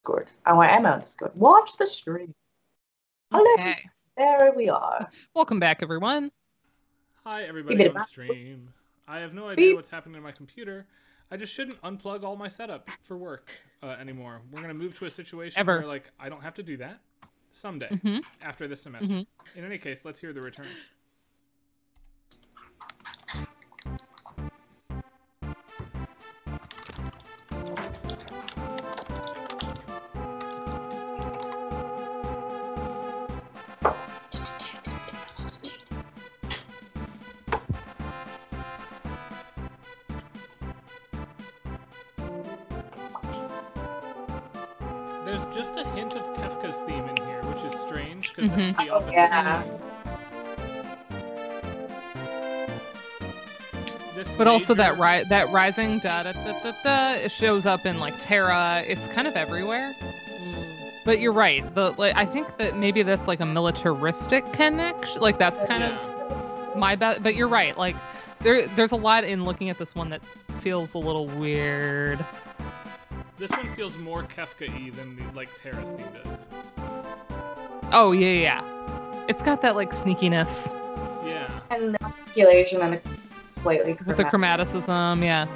Discord. Oh, I am on Discord. Watch the stream. Hello. Okay. There we are. Welcome back, everyone. Hi, everybody on the stream. I have no idea what's happening to my computer. I just shouldn't unplug all my setup for work anymore. We're going to move to a situation where, like, I don't have to do that someday after this semester. In any case, let's hear the returns. There's just a hint of Kafka's theme in here, which is strange because this is the opposite. Yeah. But also that rising da da da da da, it shows up in like Terra. It's kind of everywhere. But you're right. I think that maybe that's like a militaristic connection. Like that's kind of my bad. But you're right. Like there's a lot in looking at this one that feels a little weird. This one feels more Kafka-y than the like Terra's theme does. Oh yeah. It's got that like sneakiness. Yeah. And the articulation and the slightly with the chromaticism, yeah.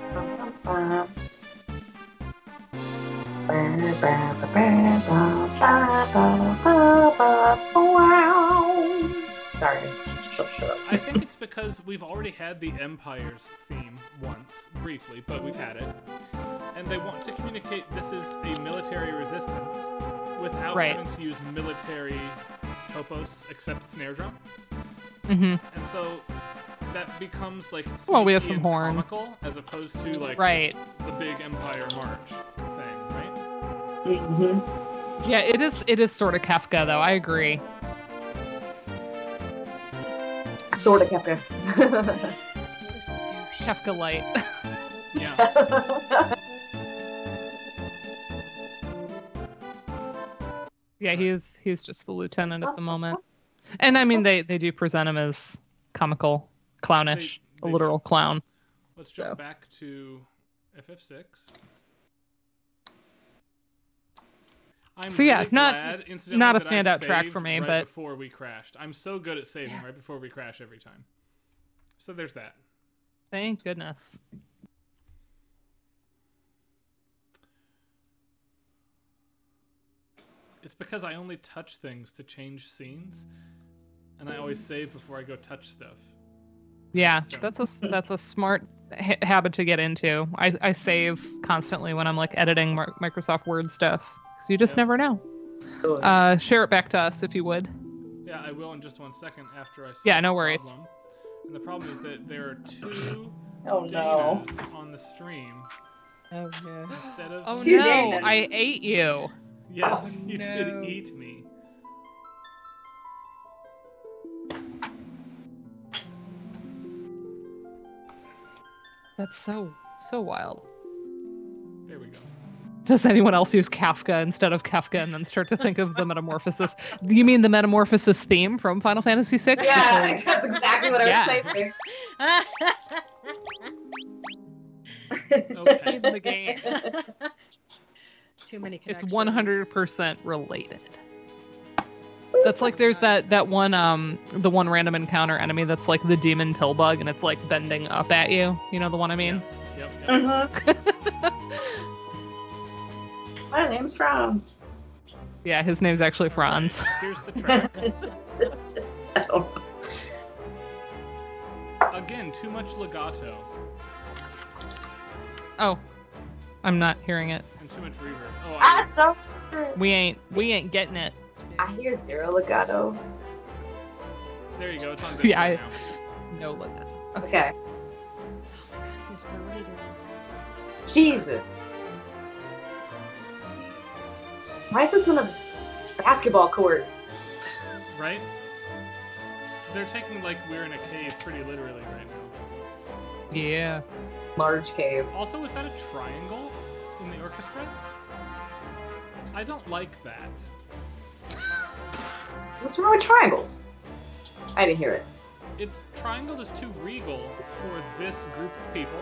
Sorry. Shut up. I think it's because we've already had the Empire's theme once, briefly, but we've had it. And they want to communicate this is a military resistance without having to use military topos except snare drum. And so that becomes like we have some horn comical as opposed to like the big Empire March thing, right? Yeah, it is sort of Kafka though, I agree. Sort of Kafka. Kafka light. Yeah. Yeah, he's just the lieutenant at the moment. And I mean they do present him as comical, clownish, a literal clown. Let's jump back to FF6. Not a standout track for me, but before we crashed. I'm so good at saving right before we crash every time. So there's that. Thank goodness. It's because I only touch things to change scenes, and I always save before I go touch stuff. Yeah, so. that's a smart habit to get into. I save constantly when I'm like editing Microsoft Word stuff, because you just never know. Share it back to us if you would. Yeah, I will in just 1 second after I solve no worries. the problem. And the problem is that there are two Danas on the stream. Oh no. Instead of no, I ate you. Yes, you did eat me. That's so wild. There we go. Does anyone else use Kafka instead of Kafka and then start to think of the Metamorphosis? Do you mean the Metamorphosis theme from Final Fantasy VI? Yeah, that's exactly what I was saying. Okay. The game. Too many connections. It's 100% related. That's like there's that one the one random encounter enemy that's like the demon pill bug and it's like bending up at you. You know the one I mean? Yep. My name's Franz. Yeah, his name's actually Franz. Here's the track. Again, too much legato. Oh, I'm not hearing it. And too much reverb. Oh, we ain't getting it. I hear zero legato. There you go. It's on Discord now. No legato. Okay. Jesus. Why is this in a basketball court? Right? They're taking like we're in a cave pretty literally right now. Yeah. Large cave. Also, is that a triangle in the orchestra? I don't like that. What's wrong with triangles? I didn't hear it. It's triangle is too regal for this group of people,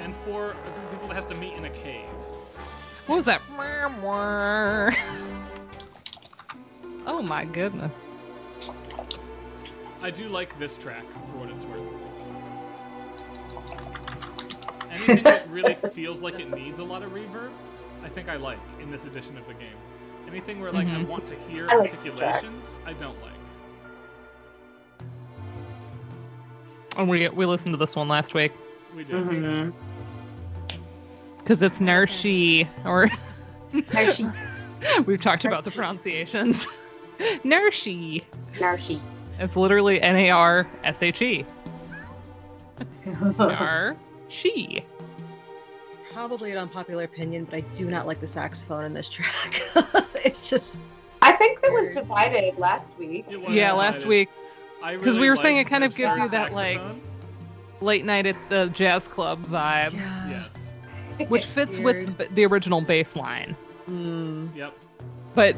and for a group of people that has to meet in a cave. What was that? Oh my goodness. I do like this track for what it's worth. Anything that really feels like it needs a lot of reverb, I think I like in this edition of the game. Anything where like I want to hear articulations, I don't like. And we listened to this one last week. We did. Because it's Narshi, or Narshi. We've talked about the pronunciations. Narshi. Narshi. It's literally Narshi. Narshi. Probably an unpopular opinion, but I do not like the saxophone in this track. It's just. I think it was divided last week. Yeah, last week. Because we were saying it kind of gives you that saxophone. like late night at the jazz club vibe, Yeah. Yes. which fits with the original bass line. Yep. But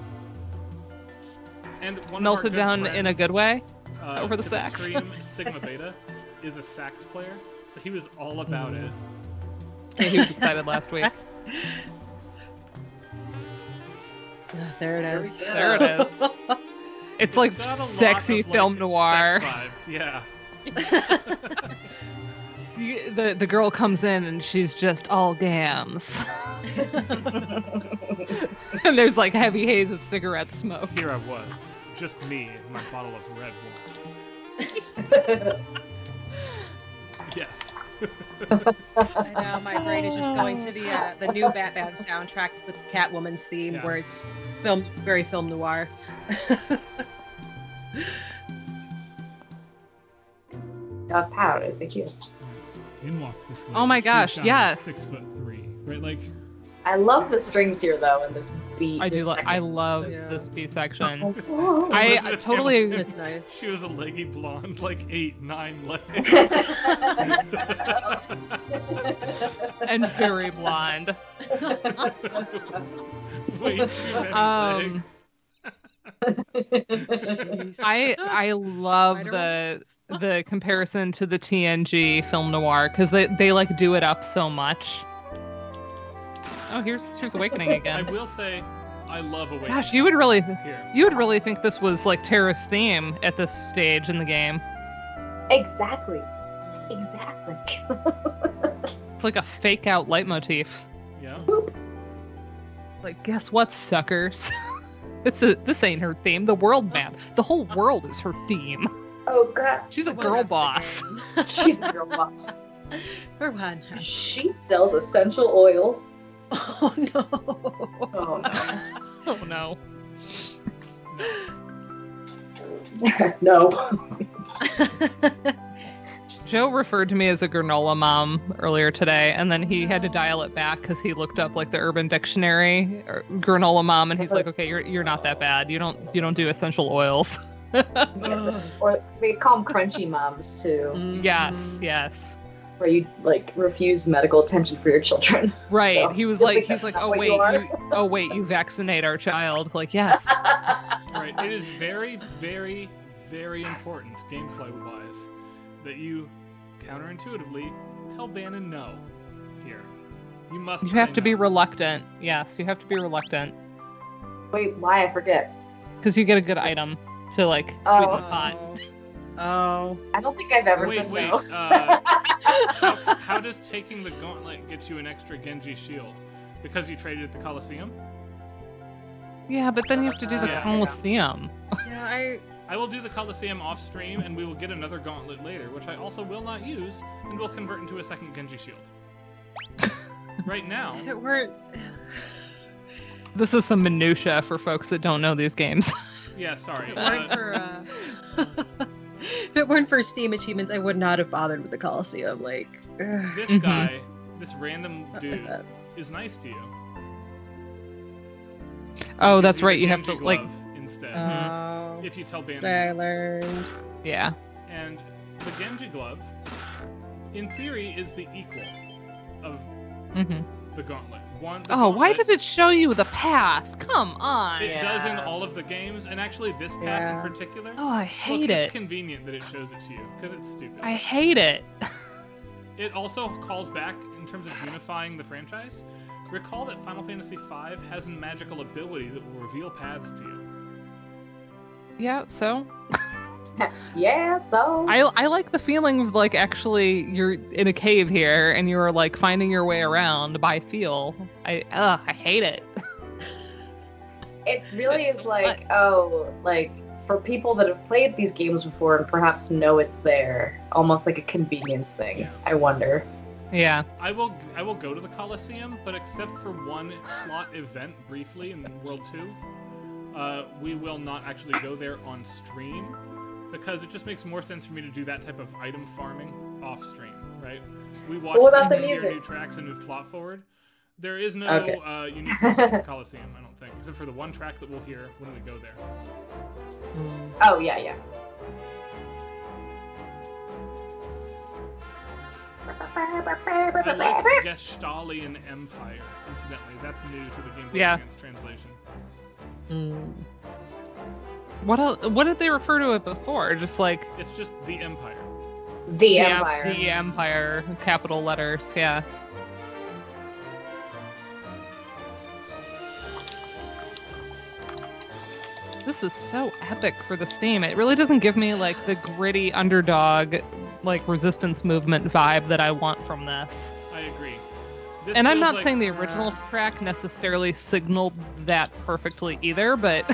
And one melted of our down in a good way. Over the to sax. stream, Sigma Beta is a sax player, so he was all about it. Yeah, he was excited last week. There it is. There it is. It's like got a lot sexy of, like, film noir. sex vibes, yeah. The girl comes in and she's just all gams. And there's like heavy haze of cigarette smoke. Here I was, just me and my bottle of red wine. Yes. I know, my brain is just going to the new Batman soundtrack with Catwoman's theme, Yeah. where it's very film noir. Powder is a cute. In walks this lady. Oh my She's gosh, down yes. 6'3", right? Like, I love the strings here though in this beat. I do. this I second. love Yeah. this B section. Oh. I Elizabeth totally. Hamilton. It's nice. she was a leggy blonde, like 8-9 legs. And very blonde. Way too many legs. I love the comparison to the TNG film noir because they like do it up so much. Oh, here's Awakening I again. will say, I love Awakening. Gosh, you would really here. think this was like Terra's theme at this stage in the game. Exactly. It's like a fake out leitmotif. Yeah. Like, guess what, suckers? This ain't her theme. The world map. The whole world is her theme. Oh god. She's a What girl about boss. the She's a girl boss. game? For one. She sells essential oils. Oh no. Oh no. Oh no. No. Joe referred to me as a granola mom earlier today, and then he had to dial it back because he looked up like the Urban Dictionary or granola mom, and he's like, "Okay, you're not that bad. You don't do essential oils." Or they call them crunchy moms too, Yes. where you like refuse medical attention for your children. Right. So, he's that's like, not oh what wait, you are." you vaccinate our child. Like, yes. Right. It is very, very, very important gameplay-wise that you counterintuitively tell Bannon no. Here, you must. You say have to be no. reluctant. Yes, you have to be reluctant Wait, why? I forget. because you get a good item to like sweeten the pot. Oh. I don't think I've ever Wait. said no. How does taking the gauntlet get you an extra Genji shield? Because you traded at the Coliseum? Yeah, but then you have to do the Yeah. Coliseum. Yeah, I will do the Coliseum off stream, and we will get another gauntlet later, which I also will not use, and will convert into a second Genji shield. Right now, If it weren't. This is some minutia for folks that don't know these games. yeah, sorry. If it weren't for Steam achievements, I would not have bothered with the Coliseum. Like, This Mhm. guy, this random dude, is nice to you. Oh, Gives that's you right. the You have to Genji like, glove instead. Oh. If you tell Bannon. I learned. yeah. And the Genji glove, in theory, is the equal of hmm the gauntlet. Oh, why did it show you the path? Come on. It does in Yeah. all of the games, and actually this path Yeah. in particular. Oh, I Look, hate it's it. convenient that it shows it to you, because it's stupid. I hate it. It also calls back, in terms of unifying the franchise, Recall that Final Fantasy V has a magical ability that will reveal paths to you. Yeah, so? Yeah, so? I like the feeling of, like, actually you're in a cave here and you're, like, finding your way around by feel. I hate it. It really is like, for people that have played these games before and perhaps know it's there, almost like a convenience thing. Yeah. I wonder. Yeah. I will go to the Colosseum, but except for one plot event briefly in World 2, we will not actually go there on stream, because it just makes more sense for me to do that type of item farming off stream, right? We watch the new tracks and move plot forward. There is no unique music at the Colosseum, I don't think, except for the one track that we'll hear when we go there. Oh, yeah. I like Gestalian Empire, incidentally. That's new to the Game Boy Advance translation. What did they refer to it before? Just like... It's just the Empire. The Empire. The Empire, capital letters, yeah. This is so epic for this theme. It really doesn't give me, like, the gritty underdog, like, resistance movement vibe that I want from this. I agree. And I'm not saying the original track necessarily signaled that perfectly either, but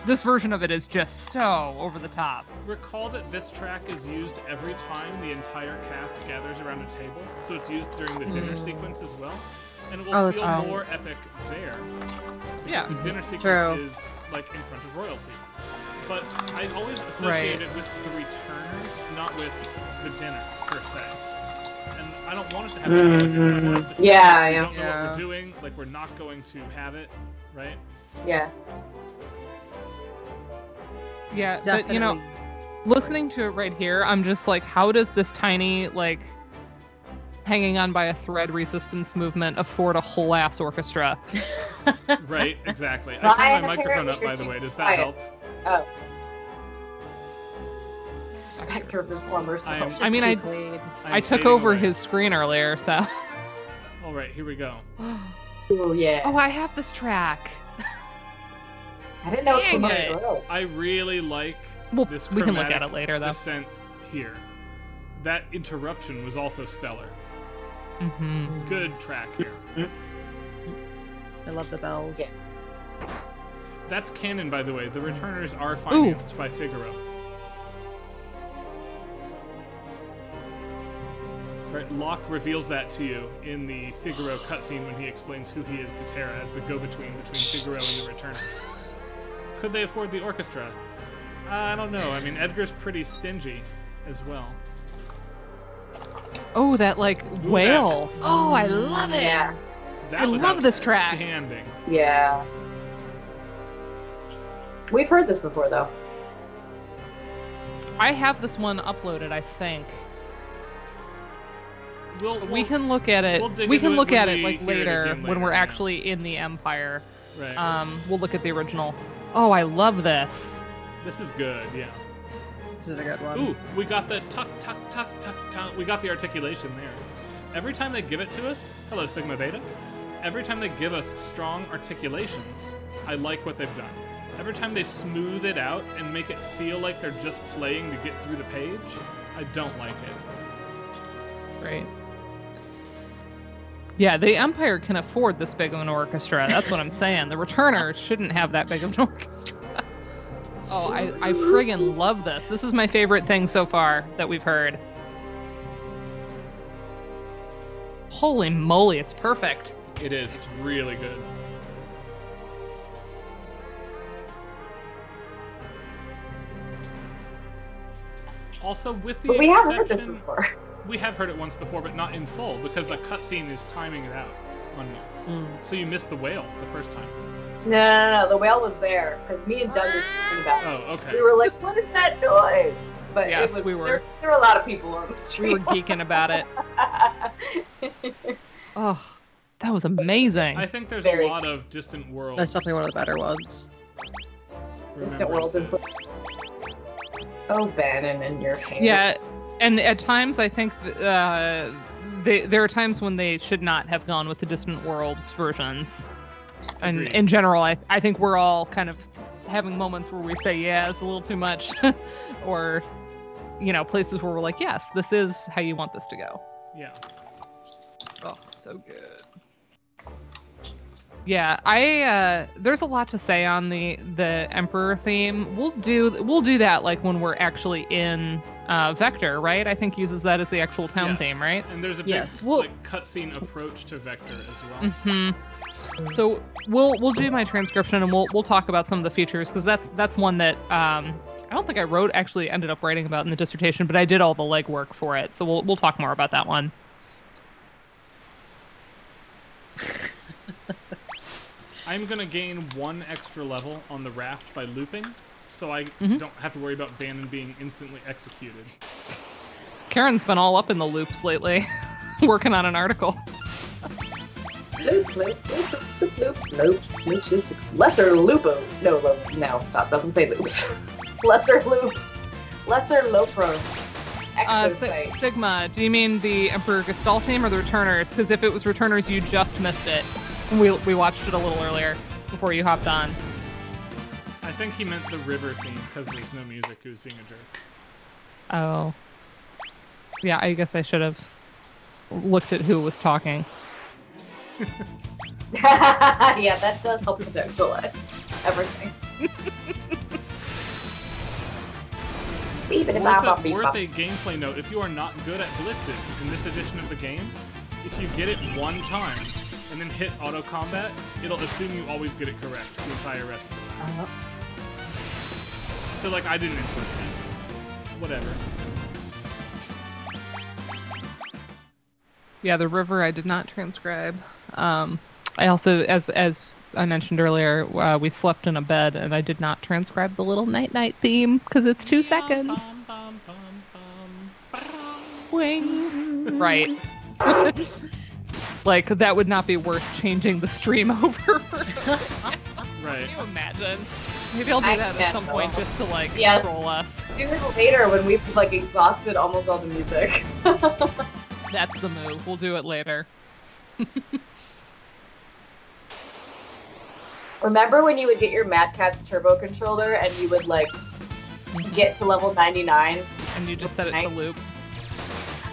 this version of it is just so over the top. Recall that this track is used every time the entire cast gathers around a table, so it's used during the dinner sequence as well. And it will feel more epic there. Yeah. The dinner sequence is, like, in front of royalty. But I always associate it with the returners, not with the dinner, per se. And I don't want us to have that elegance. I want us to feel like we don't know what we're doing, like we're not going to have it, right? Yeah. Yeah, but, you know, listening to it right here, I'm just like, how does this tiny, like, hanging on by a thread resistance movement afford a whole ass orchestra? Right, exactly. I turned my microphone up, by the way. Does that help? Oh. Spectre Performers. I took over his screen earlier, so. All right, here we go. Oh, yeah. Oh, I have this track. I didn't know it was I really like this we can look at it later, though. Descent here. That interruption was also stellar. Good track here. I love the bells. Yeah. That's canon, by the way. The returners are financed by Figaro. Right, Locke reveals that to you in the Figaro cutscene when he explains who he is to Terra as the go-between between Figaro and the returners. Could they afford the orchestra? I don't know. I mean, Edgar's pretty stingy as well. Oh, that, like, whale. Oh, I love it. Yeah. I love this track. Outstanding. Yeah. We've heard this before, though. I have this one uploaded, I think. We can look at it. We can look at it, like, later when we're actually in the Empire. Right. We'll look at the original. Oh, I love this. This is good, yeah. This is a good one. Ooh, we got the tuck, tuck, tuck, tuck, tuck. We got the articulation there. Every time they give it to us, hello, Sigma Beta. Every time they give us strong articulations, I like what they've done. Every time they smooth it out and make it feel like they're just playing to get through the page, I don't like it. Right. Yeah, the Empire can afford this big of an orchestra. That's what I'm saying. The returners shouldn't have that big of an orchestra. Oh, I friggin' love this. This is my favorite thing so far that we've heard. Holy moly, it's perfect. It is. It's really good. Also, with the we have heard this before. We have heard it once before, but not in full, because the cutscene is timing it out on you. So you missed the whale the first time. No. The whale was there, because me and Doug were speaking about it. Oh, okay. We were like, what is that noise? But yes, we were. There were a lot of people on the street. We were geeking about it. Oh, that was amazing. I think there's a lot of Distant Worlds. That's definitely one of the better ones. Distant Worlds input. Oh, Bannon and your hair. Yeah, and at times I think there are times when they should not have gone with the Distant Worlds versions. And in general, I think we're all kind of having moments where we say, yeah, it's a little too much. Or, places where we're like, yes, this is how you want this to go. Yeah. Oh, so good. Yeah, there's a lot to say on the Emperor theme. We'll do that like when we're actually in Vector, right? I think uses that as the actual town theme, right? And there's a big cutscene approach to Vector as well. Mm-hmm. So we'll do my transcription and we'll talk about some of the features, because that's one that I don't think I ended up writing about in the dissertation, but I did all the legwork for it. So we'll talk more about that one. I'm going to gain 1 extra level on the raft by looping, so I don't have to worry about Bannon being instantly executed. Karen's been all up in the loops lately, working on an article. Loops. Lesser loopos. No, stop. Doesn't say loops. Lesser loops. Lesser lopros. Sigma, do you mean the Emperor Gestalt theme or the Returners? Because if it was Returners, you just missed it. We watched it a little earlier before you hopped on. I think he meant the river theme because there's no music. He was being a jerk. Oh. Yeah, I guess I should have looked at who was talking. Yeah, that does help contextualize everything. Worth a gameplay note: if you are not good at blitzes in this edition of the game, if you get it one time and then hit auto combat, it'll assume you always get it correct the entire rest of the time. So like I didn't input that. Whatever. Yeah, the river I did not transcribe. I also, as I mentioned earlier, we slept in a bed, and I did not transcribe the little night-night theme because it's 2 seconds. Wing. Right. Like, that would not be worth changing the stream over. Right. Can you imagine? Maybe I'll do that at some point just to, like, troll us. Do it later when we've, like, exhausted almost all the music. That's the move. We'll do it later. Remember when you would get your Mad Catz turbo controller and you would, like, get to level 99? And you just set it to loop?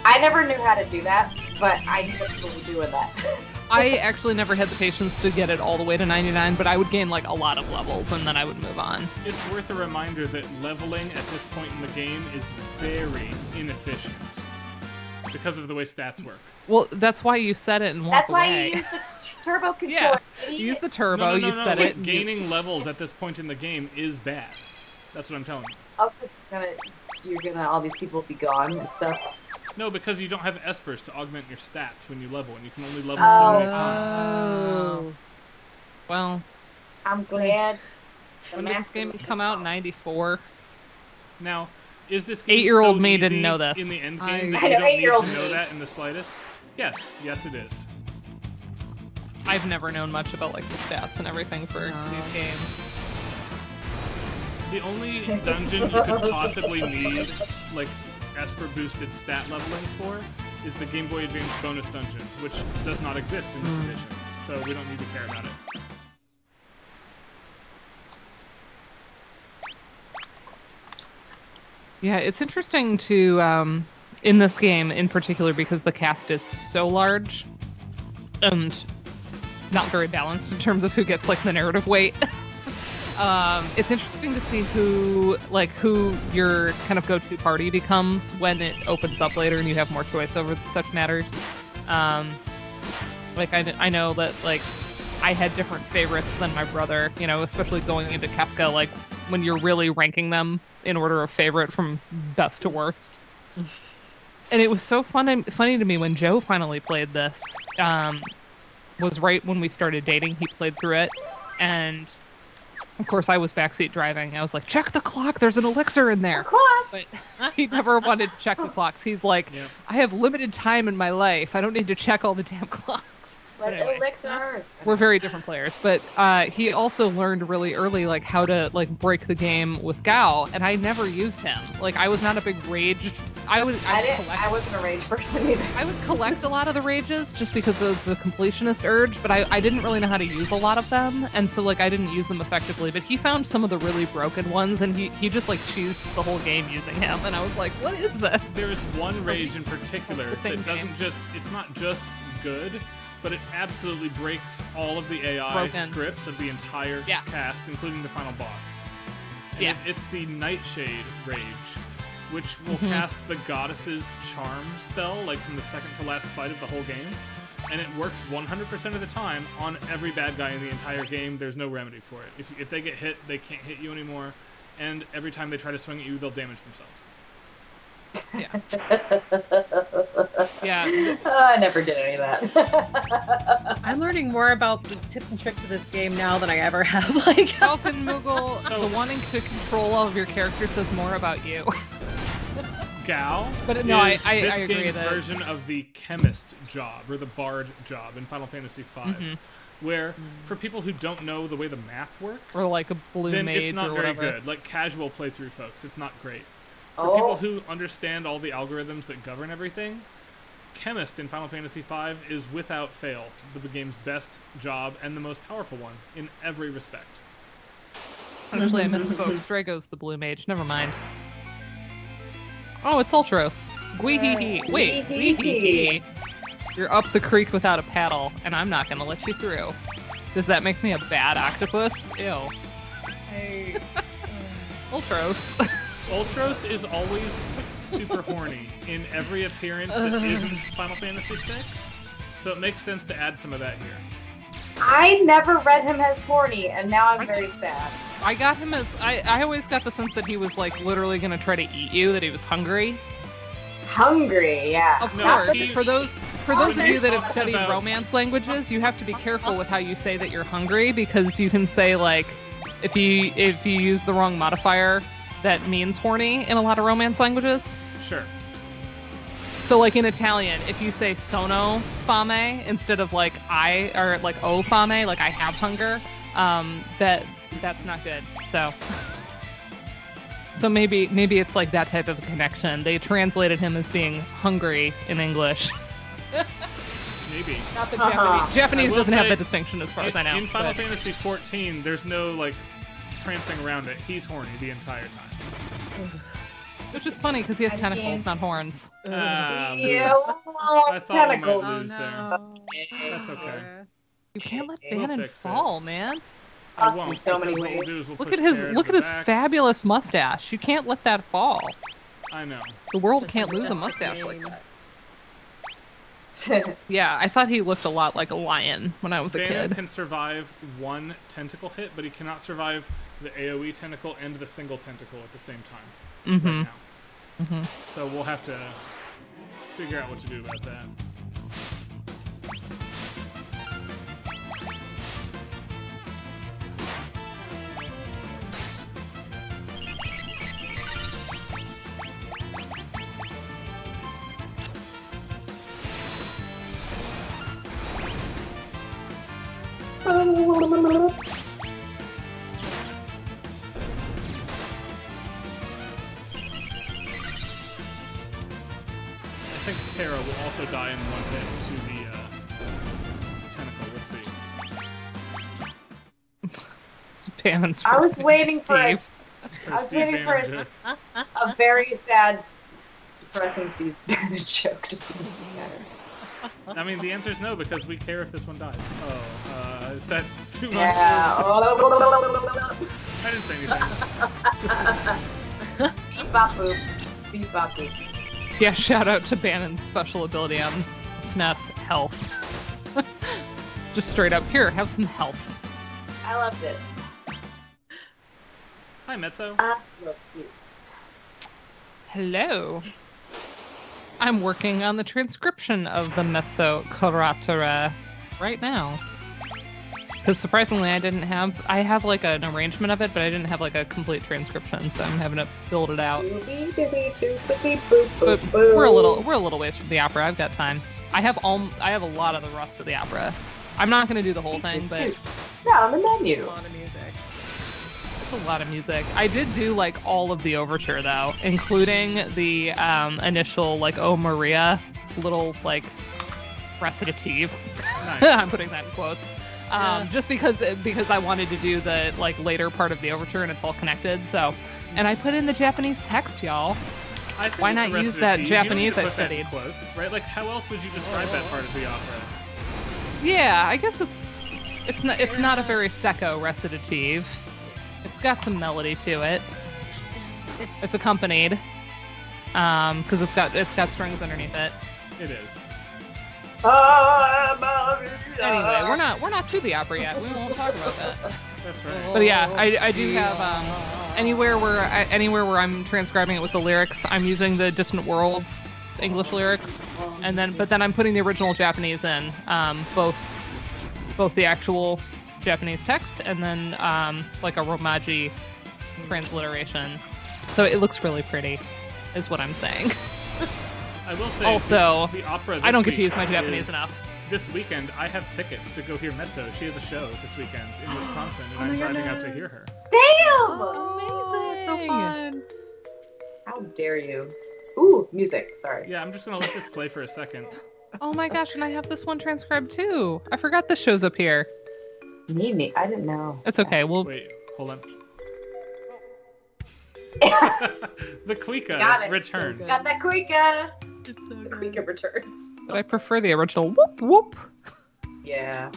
I never knew how to do that, but I knew what people were doing that. I actually never had the patience to get it all the way to 99, but I would gain, like, a lot of levels, and then I would move on. It's worth a reminder that leveling at this point in the game is very inefficient because of the way stats work. Well, that's why you set it and walk away. That's why you use the turbo controller. Yeah, you use the turbo, you set it. Gaining levels at this point in the game is bad. That's what I'm telling you. Oh, because you're gonna all these people be gone and stuff. No, because you don't have espers to augment your stats when you level, and you can only level so many times. Oh. Well, I'm glad. When did this game come out? 94. Now, is this game 8-year-old so me easy didn't know this. In the end game that you don't need to know that in the slightest? Yes, it is. I've never known much about like the stats and everything for these games. The only dungeon you could possibly need, like, Esper boosted stat leveling for is the Game Boy Advance bonus dungeon, which does not exist in this edition, so we don't need to care about it. Yeah, it's interesting to, in this game in particular, because the cast is so large and not very balanced in terms of who gets, like, the narrative weight. It's interesting to see who your kind of go-to party becomes when it opens up later and you have more choice over such matters. Like, I know that, like, I had different favorites than my brother, you know, especially going into Kefka, like, when you're really ranking them in order of favorite from best to worst. And it was so funny to me when Joe finally played this. Was right when we started dating. He played through it, and of course I was backseat driving. I was like, check the clock, there's an elixir in there. Clock! But he never wanted to check the clocks. He's like, I have limited time in my life. I don't need to check all the damn clocks. But anyway, elixirs. We're very different players. But he also learned really early, like, how to, like, break the game with Gao, and I never used him. Like, I was not a big rage I wasn't a rage person either. I would collect a lot of the rages just because of the completionist urge, but I didn't really know how to use a lot of them, and so like I didn't use them effectively. But he found some of the really broken ones, and he just like cheesed the whole game using him, and I was like, what is this? There is one rage in particular that doesn't it's not just good, but it absolutely breaks all of the AI scripts of the entire cast, including the final boss. And it's the Nightshade rage, which will cast the Goddess's Charm spell, like from the second to last fight of the whole game. And it works 100% of the time on every bad guy in the entire game. There's no remedy for it. If they get hit, they can't hit you anymore. And every time they try to swing at you, they'll damage themselves. Yeah. I never did any of that. I'm learning more about the tips and tricks of this game now than I ever have. Like Falcon Moogle, the wanting to control all of your characters says more about you. Gal but no, is I this agree game's that... version of the chemist job, or the bard job in Final Fantasy V. Where, for people who don't know the way the math works, or like a blue then mage it's not or very whatever. good. Like casual playthrough folks, it's not great. For people who understand all the algorithms that govern everything, Chemist in Final Fantasy V is without fail the game's best job and the most powerful one in every respect. Actually, I misspoke. Strago's the blue mage. Never mind. Oh, it's Ultros. Gwee-hee-hee. Wait, wee-hee-hee. You're up the creek without a paddle, and I'm not going to let you through. Does that make me a bad octopus? Ew. Hey. Ultros. Ultros is always super horny in every appearance that isn't Final Fantasy VI, so it makes sense to add some of that here. I never read him as horny, and now I'm very sad. I got him as... I always got the sense that he was, like, literally going to try to eat you, that he was hungry. Hungry, yeah. Of course. For those of you that have studied romance languages, you have to be careful with how you say that you're hungry, because you can say, like, if you use the wrong modifier, that means horny in a lot of romance languages. Sure. So, like, in Italian, if you say sono fame instead of, like, o fame, like, I have hunger, that's not good. So maybe it's, like, that type of connection. They translated him as being hungry in English. Maybe. Not that Japanese doesn't have that distinction as far as I know. In Final Fantasy XIV, there's no, like, prancing around it. He's horny the entire time. Which is funny because he has tentacles, not horns. Yeah, I thought tentacles. we might lose there. That's okay. You can't let Bannon fall, man. I won't. In so many ways. Look at his fabulous mustache. You can't let that fall. I know. The world can't lose a mustache like that. Yeah, I thought he looked a lot like a lion when I was a Bannon kid. can survive one tentacle hit, but he cannot survive the AoE tentacle and the single tentacle at the same time. Right now. So we'll have to figure out what to do about that. I think Terra will also die in one hit to the tentacle. Let's see. Bannon's I was waiting for a very sad, depressing Steve Bannon joke. Just because it matter. I mean, the answer is no, because we care if this one dies. Oh, is that too much? Yeah. I didn't say anything. Beep bop boop. Beep bop boop. Yeah, shout out to Bannon's special ability on SNES, health. Just straight up, here, have some health. I loved it. Hi, Mezzo. I loved you. Hello. I'm working on the transcription of the Mezzo Curatora right now. Because surprisingly, I have like an arrangement of it, but I didn't have like a complete transcription, so I'm having to build it out. But we're a little ways from the opera. I've got time. I have a lot of the rest of the opera. I'm not going to do the whole thing, but not on the menu. A lot of music. It's a lot of music. I did do like all of the overture though, including the initial like "Oh Maria" little like recitative. Nice. I'm putting that in quotes. Just because I wanted to do the like later part of the overture and it's all connected. So, and I put in the Japanese text, y'all. Why not use that Japanese I studied? Quotes, right? Like, how else would you describe that part of the opera? Yeah, I guess it's not a very secco recitative. It's got some melody to it. It's accompanied, because it's got strings underneath it. It is. Anyway, we're not to the opera yet. We won't talk about that. That's right. But yeah, I do have anywhere where I'm transcribing it with the lyrics, I'm using the Distant Worlds English lyrics, but then I'm putting the original Japanese in, both the actual Japanese text and then like a Romaji transliteration. So it looks really pretty, is what I'm saying. I will say also, the opera. I don't get to use my Japanese enough. This weekend, I have tickets to go hear Mezzo. She has a show this weekend in Wisconsin, and I'm driving out to hear her. Damn! Amazing! So fun. How dare you? Ooh, music. Sorry. Yeah, I'm just gonna let this play for a second. Oh my gosh, and I have this one transcribed too. I forgot this shows up here. Me. I didn't know. It's okay. Wait, hold on. The Cuica returns. So got that Cuica. It's so The good. Cuica returns. But I prefer the original whoop whoop. Yeah.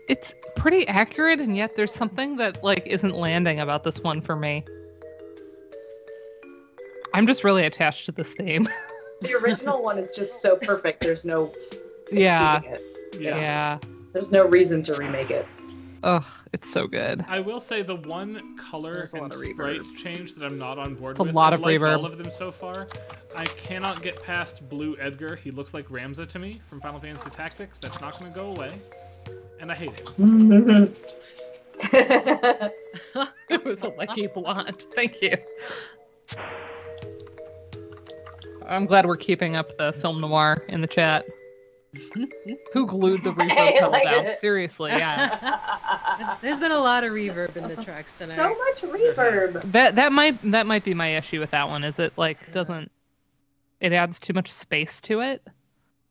It's pretty accurate, and yet there's something that like isn't landing about this one for me. I'm just really attached to this theme. The original one is just so perfect. There's no Yeah. exceeding it. Yeah. There's no reason to remake it. Ugh, it's so good. I will say the one color There's a lot and of sprite reverb. change that I'm not on board It's a with. lot I've of liked reverb. all of them so far. I cannot get past Blue Edgar. He looks like Ramza to me from Final Fantasy Tactics. That's not going to go away. And I hate it. It was a lucky blonde. Thank you. I'm glad we're keeping up the film noir in the chat. Who glued the reverb pedal like down? it. Seriously, yeah. There's been a lot of reverb in the tracks tonight. So much reverb. That might be my issue with that one. Is it like doesn't it adds too much space to it?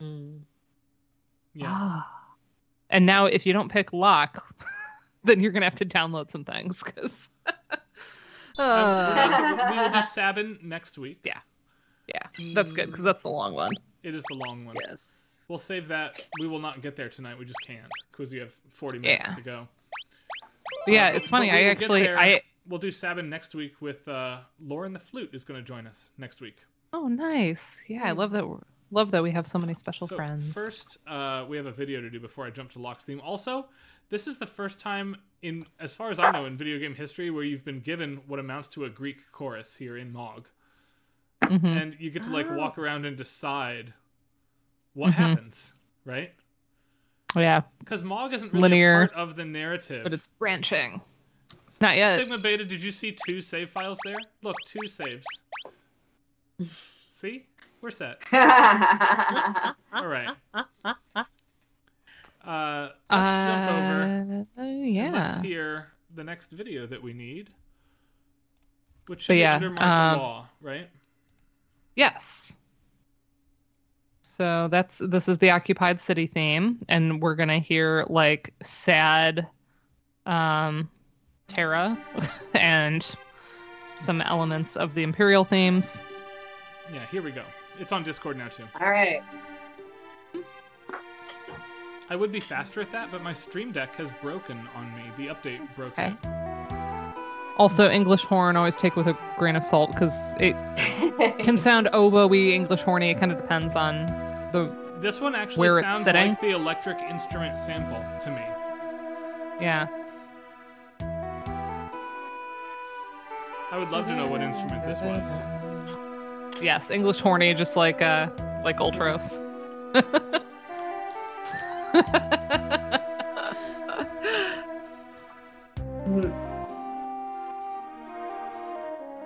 Mm. Yeah. Ah. And now if you don't pick lock, then you're gonna have to download some things because. We will do Sabin next week. Yeah, that's good because that's the long one. It is the long one. Yes. We'll save that. We will not get there tonight. We just can't because you have 40 minutes to go. But yeah, it's funny. We'll do Sabin next week with Lauren the Flute is going to join us next week. Oh, nice. Yeah, I love that. Love that we have so many special friends. First, we have a video to do before I jump to Locke's theme. Also, this is the first time in, as far as I know, in video game history where you've been given what amounts to a Greek chorus here in Mog. Mm-hmm. And you get to like walk around and decide what happens, right? Yeah. Because Mog isn't really Linear, a part of the narrative. but it's branching. Not yet. Sigma Beta, did you see 2 save files there? Look, 2 saves. See? We're set. All right. Let's jump over. Yeah. And let's hear the next video that we need, which should be under martial law, right? Yes. So this is the occupied city theme, and we're gonna hear like sad Terra and some elements of the Imperial themes. Yeah, here we go. It's on Discord now too. All right. I would be faster at that, but my Stream Deck has broken on me. The update broke it. Also, English horn always take with a grain of salt because it can sound oboe-y, English horny. It kind of depends on This one actually where sounds it's sitting. like the electric instrument sample to me. Yeah. I would love to know what instrument this was. Yes, English horny, just like Ultros.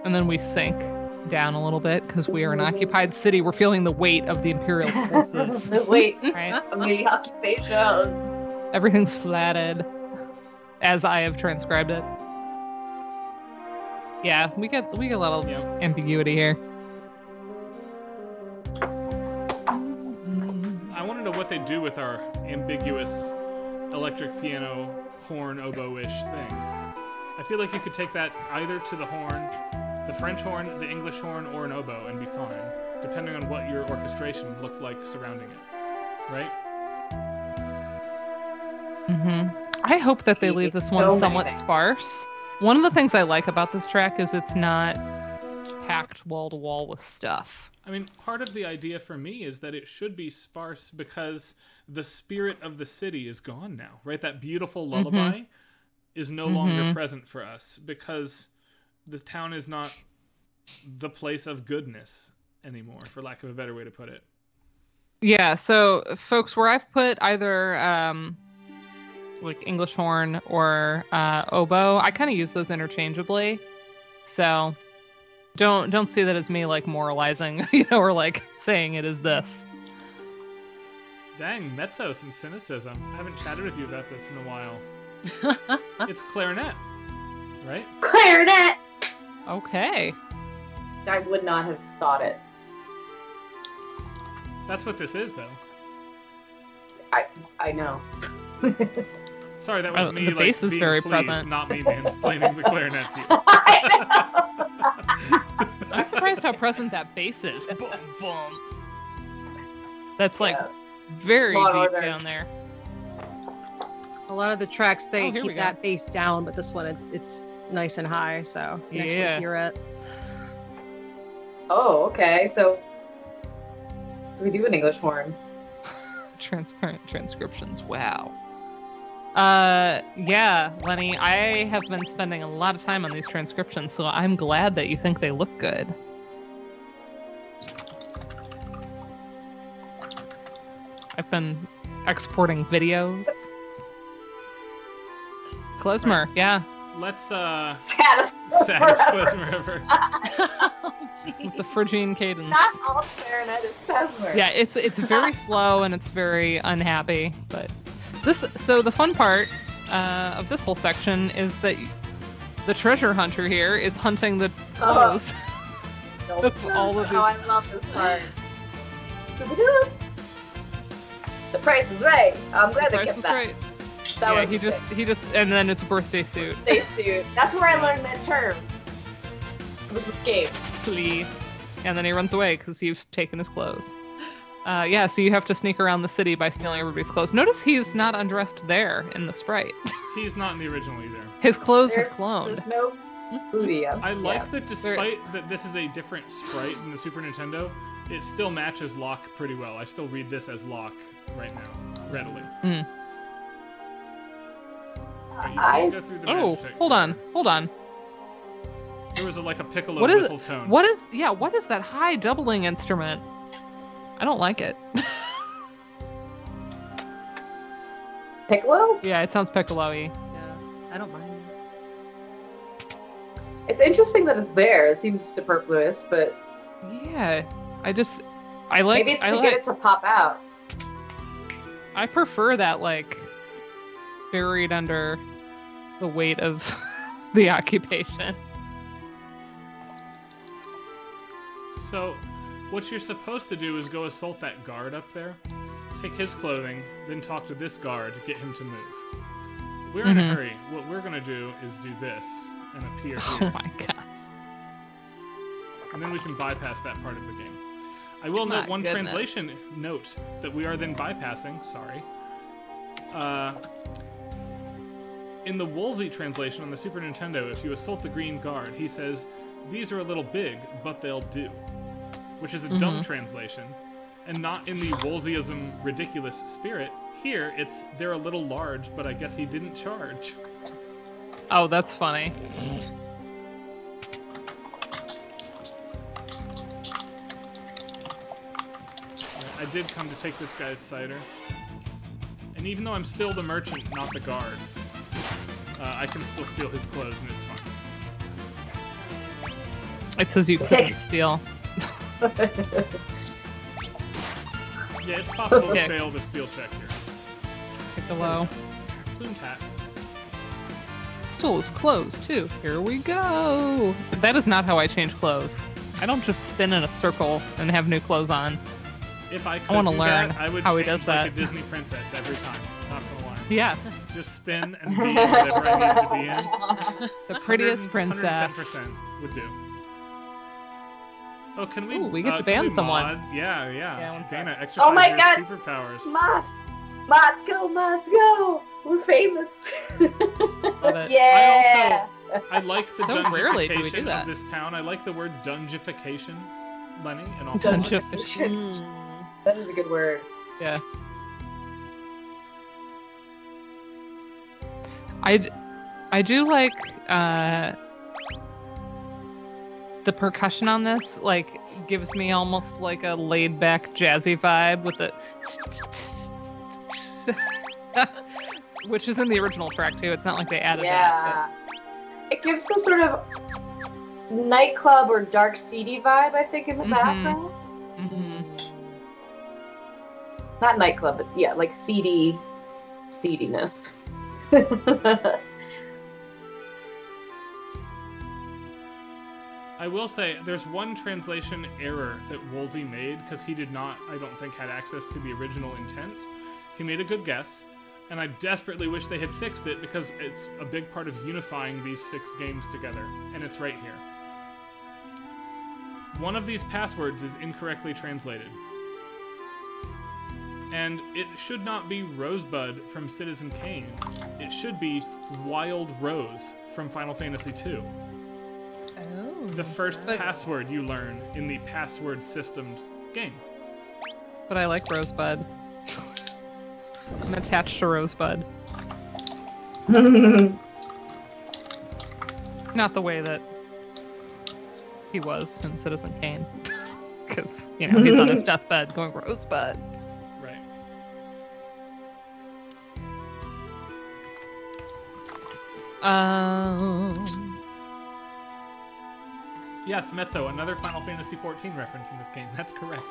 And then we sink down a little bit because we are an occupied city. We're feeling the weight of the Imperial forces. The weight right? of the occupation. Everything's flatted, as I have transcribed it. Yeah, we get a lot of ambiguity here. I want to know what they do with our ambiguous electric piano, horn, oboe-ish thing. I feel like you could take that either to the horn, the French horn, the English horn, or an oboe and be fine, depending on what your orchestration looked like surrounding it. Right? Mm-hmm. I hope that they leave this one somewhat sparse. One of the things I like about this track is it's not packed wall to wall with stuff. I mean, part of the idea for me is that it should be sparse because the spirit of the city is gone now, right? That beautiful lullaby is no longer present for us because the town is not the place of goodness anymore, for lack of a better way to put it. Yeah, so folks, where I've put either like English horn or oboe, I kind of use those interchangeably. So don't see that as me like moralizing, or like saying it is this. Dang, mezzo, some cynicism. I haven't chatted with you about this in a while. It's clarinet, right? Clarinet! Okay. I would not have thought it. That's what this is, though. I know. Sorry, that was me. The bass is being very pleased, present. not me mansplaining the clarinet to you. I'm surprised how present that bass is. Boom, boom. That's like very deep down there. A lot of the tracks, they keep keep that bass down, but this one, it's nice and high, so you can actually hear it. Oh, okay. So we do an English horn. Transparent transcriptions. Wow. Yeah, Lenny, I have been spending a lot of time on these transcriptions, so I'm glad that you think they look good. I've been exporting videos. Klezmer, yeah. Let's saddest klezmer ever. With the Phrygian cadence. Not all clarinet is klezmer. Yeah, it's very slow and it's very unhappy, but so the fun part of this whole section is that the treasure hunter here is hunting the clothes. That's all of these. Oh, I love this part. The price is right. I'm glad they kept that. Right. Yeah, he just, and then it's a birthday suit. Birthday suit. That's where I learned that term. It was this game. Flee. And then he runs away because you've taken his clothes. Yeah, so you have to sneak around the city by stealing everybody's clothes. Notice he's not undressed there in the sprite. He's not in the original either. His clothes have cloned. There's no booty up. I like that despite that this is a different sprite than the Super Nintendo, it still matches Locke pretty well. I still read this as Locke right now, readily. Mm. Go through the hold on. There was like a piccolo whistle tone. What is that high doubling instrument? I don't like it. Piccolo? Yeah, it sounds piccolo-y. Yeah, I don't mind. It's interesting that it's there. It seems superfluous, but yeah, I like. Maybe it's to get it to pop out. I prefer that, like, buried under the weight of the occupation. So, what you're supposed to do is go assault that guard up there, take his clothing, then talk to this guard to get him to move. We're in a hurry. What we're going to do is do this and appear here. Oh my god. And then we can bypass that part of the game. I will note one translation note that we are then bypassing. Sorry. In the Woolsey translation on the Super Nintendo, if you assault the green guard, he says, "These are a little big, but they'll do," which is a dumb translation, and not in the Woolseyism ridiculous spirit. Here, it's they're a little large, but I guess he didn't charge. Oh, that's funny. I did come to take this guy's cider. And even though I'm still the merchant, not the guard, I can still steal his clothes and it's fine. It says you couldn't steal. Yeah, it's possible to fail the steal check here. Piccolo. Plume Tat. Stole his clothes, too. Here we go. That is not how I change clothes. I don't just spin in a circle and have new clothes on. If I could want to learn that, I would how he change does that. like a Disney princess every time. Not gonna lie. Yeah. Just spin and be whatever I needed to be in. The prettiest princess. 110% would do. Oh, can we? Ooh, we get to can ban we someone. mod? Yeah. one Dana, sec. exercise Oh my your God. superpowers. Mods go! We're famous. Love it. Yeah. I like the So rarely do we do dungification that. of this town. I like the word dungification, Lenny, and all Dungification. That is a good word. Yeah. I do like the percussion on this, like, gives me almost like a laid back jazzy vibe with the which is in the original track too. It's not like they added that. It gives the sort of nightclub or dark seedy vibe, I think, in the background. Not nightclub, but yeah, like seediness. I will say, there's one translation error that Woolsey made, because he did not, I don't think, had access to the original intent. He made a good guess, and I desperately wish they had fixed it, because it's a big part of unifying these 6 games together, and it's right here. One of these passwords is incorrectly translated. And it should not be Rosebud from Citizen Kane. It should be Wild Rose from Final Fantasy II. Oh. The first password you learn in the password-systemed game. But I like Rosebud. I'm attached to Rosebud. Not the way that he was in Citizen Kane. Because, you know, he's on his deathbed going, Rosebud. Right. Yes, Mezzo, another Final Fantasy XIV reference in this game. That's correct.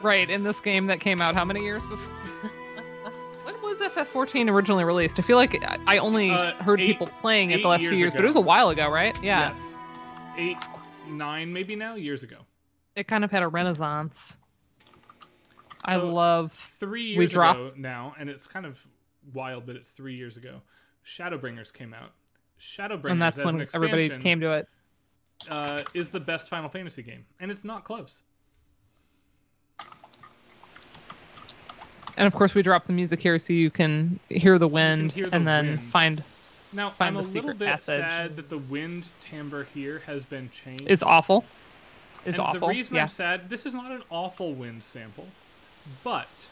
Right. In this game that came out how many years before? When was FF14 originally released? I feel like I only heard people playing it the last few years, but it was a while ago, right? Yeah. Yes. 8, 9 maybe now, years ago. It kind of had a renaissance. I So, love 3 years ago now, and it's kind of wild that it's 3 years ago, Shadowbringers came out. Shadowbringers, and that's as when an everybody expansion, came to it. Is the best Final Fantasy game, and it's not close. And of course, we dropped the music here so you can hear the wind hear the and then wind. find Now, find I'm a the little secret bit passage. sad that the wind timbre here has been changed. Is awful. And the reason I'm sad, this is not an awful wind sample, but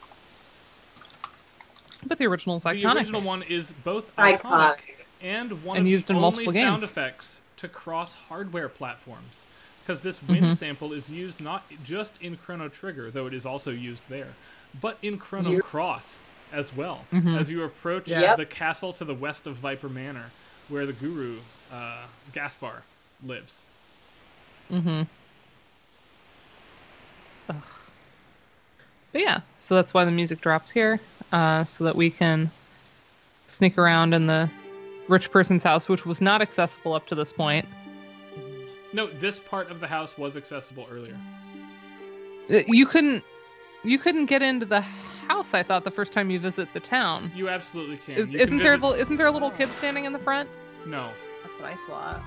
the original is iconic. the original one is both iconic and one And of used the in only multiple sound games. effects to cross hardware platforms. Because this wind sample is used not just in Chrono Trigger, though it is also used there, but in Chrono Cross as well, as you approach the castle to the west of Viper Manor, where the guru, Gaspar, lives. But yeah, so that's why the music drops here, so that we can sneak around in the rich person's house, which was not accessible up to this point. No, this part of the house was accessible earlier. You couldn't get into the house, I thought, the first time you visit the town. You absolutely can. You Isn't can there visit... isn't there a little kid standing in the front? No. That's what I thought.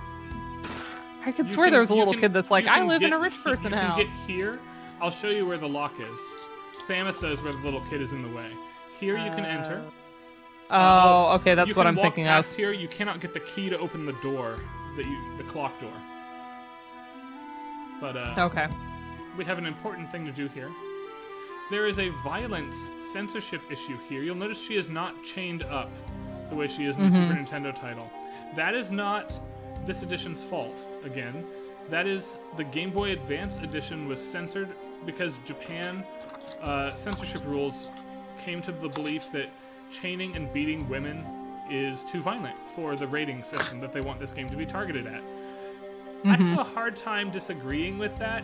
I could swear there was a little kid that's like, I live in a rich You person can house. get here. I'll show you where the lock is. Thamasa is where the little kid is in the way. Here you can enter. Oh, okay, that's what I'm thinking You can walk past of. here. You cannot get the key to open the door, the clock door. But Okay. we have an important thing to do here. There is a violence censorship issue here. You'll notice she is not chained up the way she is in the Super Nintendo title. That is not this edition's fault, again. That is the Game Boy Advance edition was censored because Japan censorship rules came to the belief that chaining and beating women is too violent for the rating system that they want this game to be targeted at. I have a hard time disagreeing with that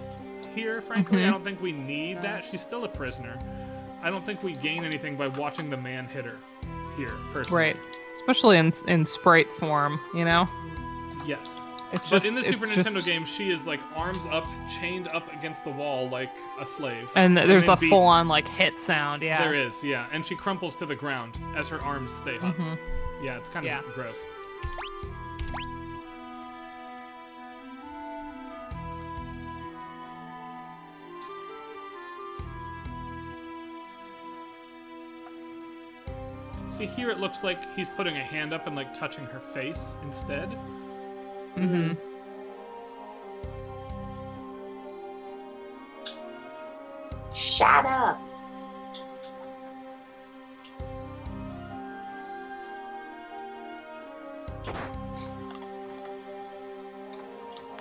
here, frankly. I don't think we need that. She's still a prisoner. I don't think we gain anything by watching the man hit her here, personally. Right. Especially in sprite form, you know? Yes. But in the Super Nintendo game, she is like arms up, chained up against the wall like a slave. And there's a full-on like hit sound, yeah. There is, yeah. And she crumples to the ground as her arms stay up. Yeah, it's kind of gross. See, here it looks like he's putting a hand up and like touching her face instead. Shut up.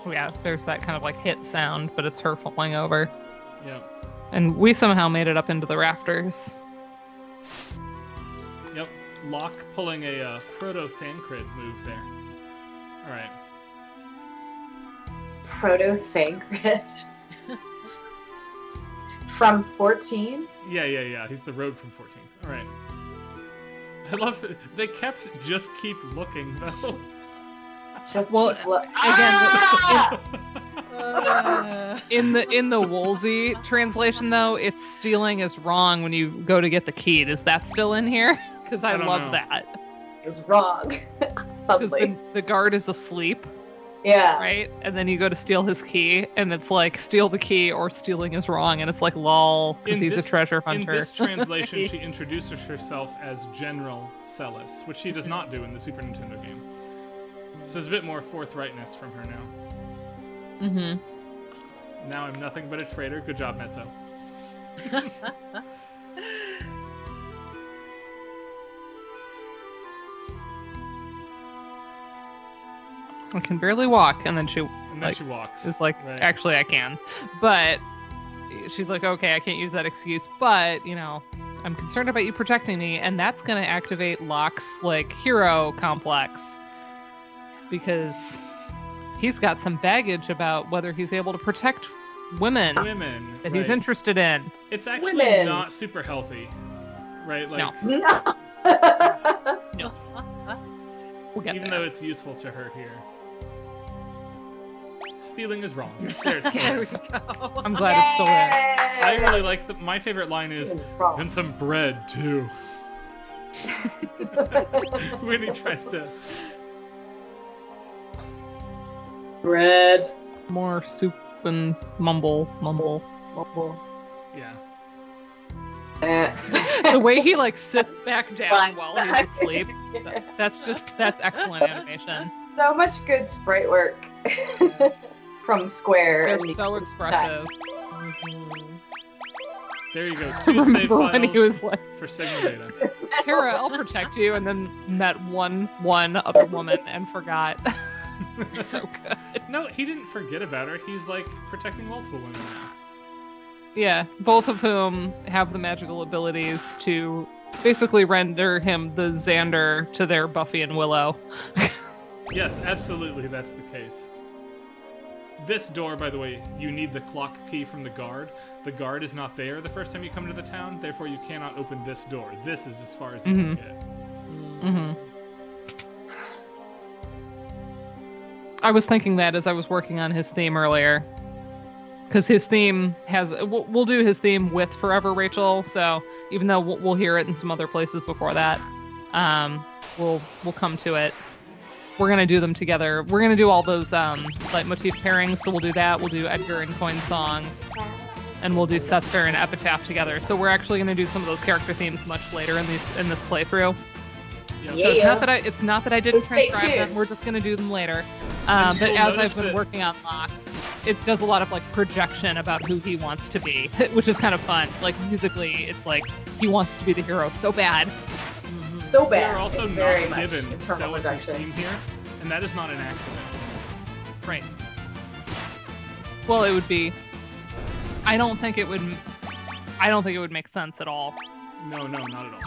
Yeah, there's that kind of like hit sound, but it's her falling over. Yeah. And we somehow made it up into the rafters. Yep. Locke pulling a proto-Thancred move there. Alright. Proto-Thancred? From 14? Yeah. He's the rogue from 14. Alright. I love it. They kept just keep looking, though. In the Woolsey translation, though, it's stealing is wrong when you go to get the key. Is that still in here? Because I love that. It's wrong. Because the guard is asleep. Yeah. Right? And then you go to steal his key, and it's like, steal the key or stealing is wrong. And it's like, lol, because he's a treasure hunter. In this translation, she introduces herself as General Celis, which she does not do in the Super Nintendo game. So there's a bit more forthrightness from her now. Now I'm nothing but a traitor. Good job, Mezzo. I can barely walk, and then she walks. Is like, right. Actually, I can, but she's like, okay, I can't use that excuse, but you know, I'm concerned about you protecting me, and that's gonna activate Locke's like hero complex because he's got some baggage about whether he's able to protect women that he's interested in. It's actually not super healthy, right? Like, no. We'll get even there. though it's useful to her here. Stealing is wrong. There it's There we go. I'm glad it's still there. I really like my favorite line is, and some bread too. When he tries to... Bread. More soup and mumble. Yeah. The way he like sits back down while he's asleep. That's excellent animation. So much good sprite work from Square. They're so expressive. There you go. 2 save Remember when he was files like, for Sigma Data. Tara, I'll protect you, and then met one other woman and forgot. So good. No, he didn't forget about her. He's like protecting multiple women now. Yeah, both of whom have the magical abilities to basically render him the Xander to their Buffy and Willow. Yes, absolutely, that's the case. This door, by the way, you need the clock key from the guard. The guard is not there the first time you come to the town, therefore you cannot open this door. This is as far as you can get. I was thinking that as I was working on his theme earlier. Because his theme has... We'll do his theme with Forever Rachel, so even though we'll hear it in some other places before that, we'll come to it. We're going to do them together. We're going to do all those leitmotif pairings, so we'll do that. We'll do Edgar and Coin's song, and we'll do Setzer and Epitaph together. So we're actually going to do some of those character themes much later in this playthrough. Yeah. So it's not that I didn't transcribe them. We're just going to do them later. But as I've been working on Locks, it does a lot of like projection about who he wants to be, which is kind of fun. Like musically, it's like he wants to be the hero so bad. So bad. We are also very not given internal Celis' projection. theme here, and that is not an accident. Right. Well, it would be. I don't think it would make sense at all. No, not at all.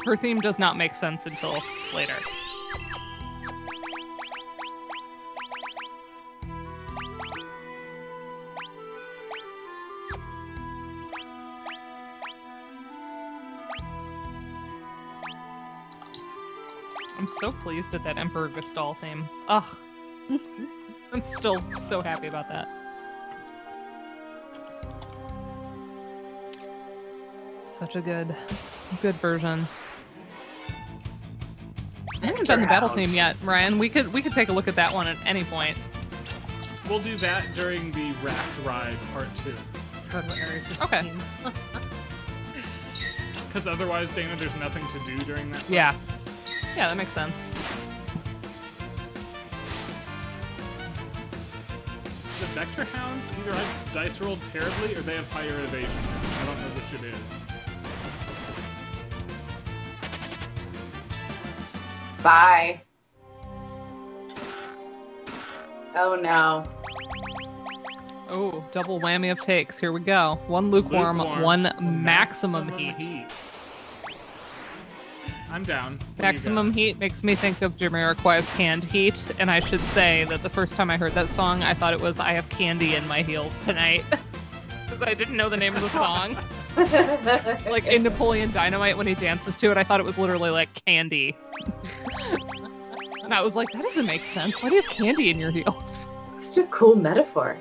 Her theme does not make sense until later. I'm so pleased at that Emperor Gestalt theme. Ugh. I'm still so happy about that. Such a good version. I haven't done the battle theme yet, Ryan. We could take a look at that one at any point. We'll do that during the raft ride part 2. Okay. Because otherwise, Dana, there's nothing to do during that. Yeah. Yeah, that makes sense. The Vector Hounds either have dice rolled terribly or they have higher evasion. I don't know which it is. Bye. Oh no. Oh, double whammy of takes. Here we go. One lukewarm, one maximum heat. I'm down. Maximum Heat makes me think of Jamiroquai's Canned Heat, and I should say that the first time I heard that song, I thought it was I Have Candy in My Heels Tonight. Because I didn't know the name of the song. Like in Napoleon Dynamite when he dances to it, I thought it was literally like candy. And I was like, that doesn't make sense. Why do you have candy in your heels? Such a cool metaphor.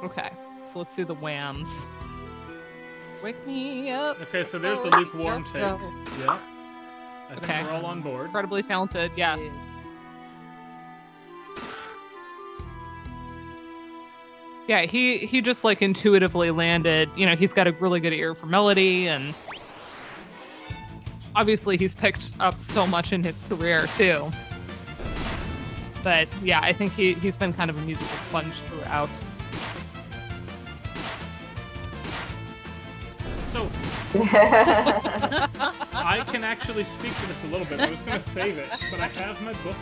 Okay, so let's see the whams. Wake me up. Okay, so there's the lukewarm take. Yeah. I think we're all on board. Incredibly talented, yeah. Yeah, he just like intuitively landed, you know, he's got a really good ear for melody, and obviously he's picked up so much in his career too. But yeah, I think he's been kind of a musical sponge throughout. So, I can actually speak to this a little bit. I was going to save it, but I have my book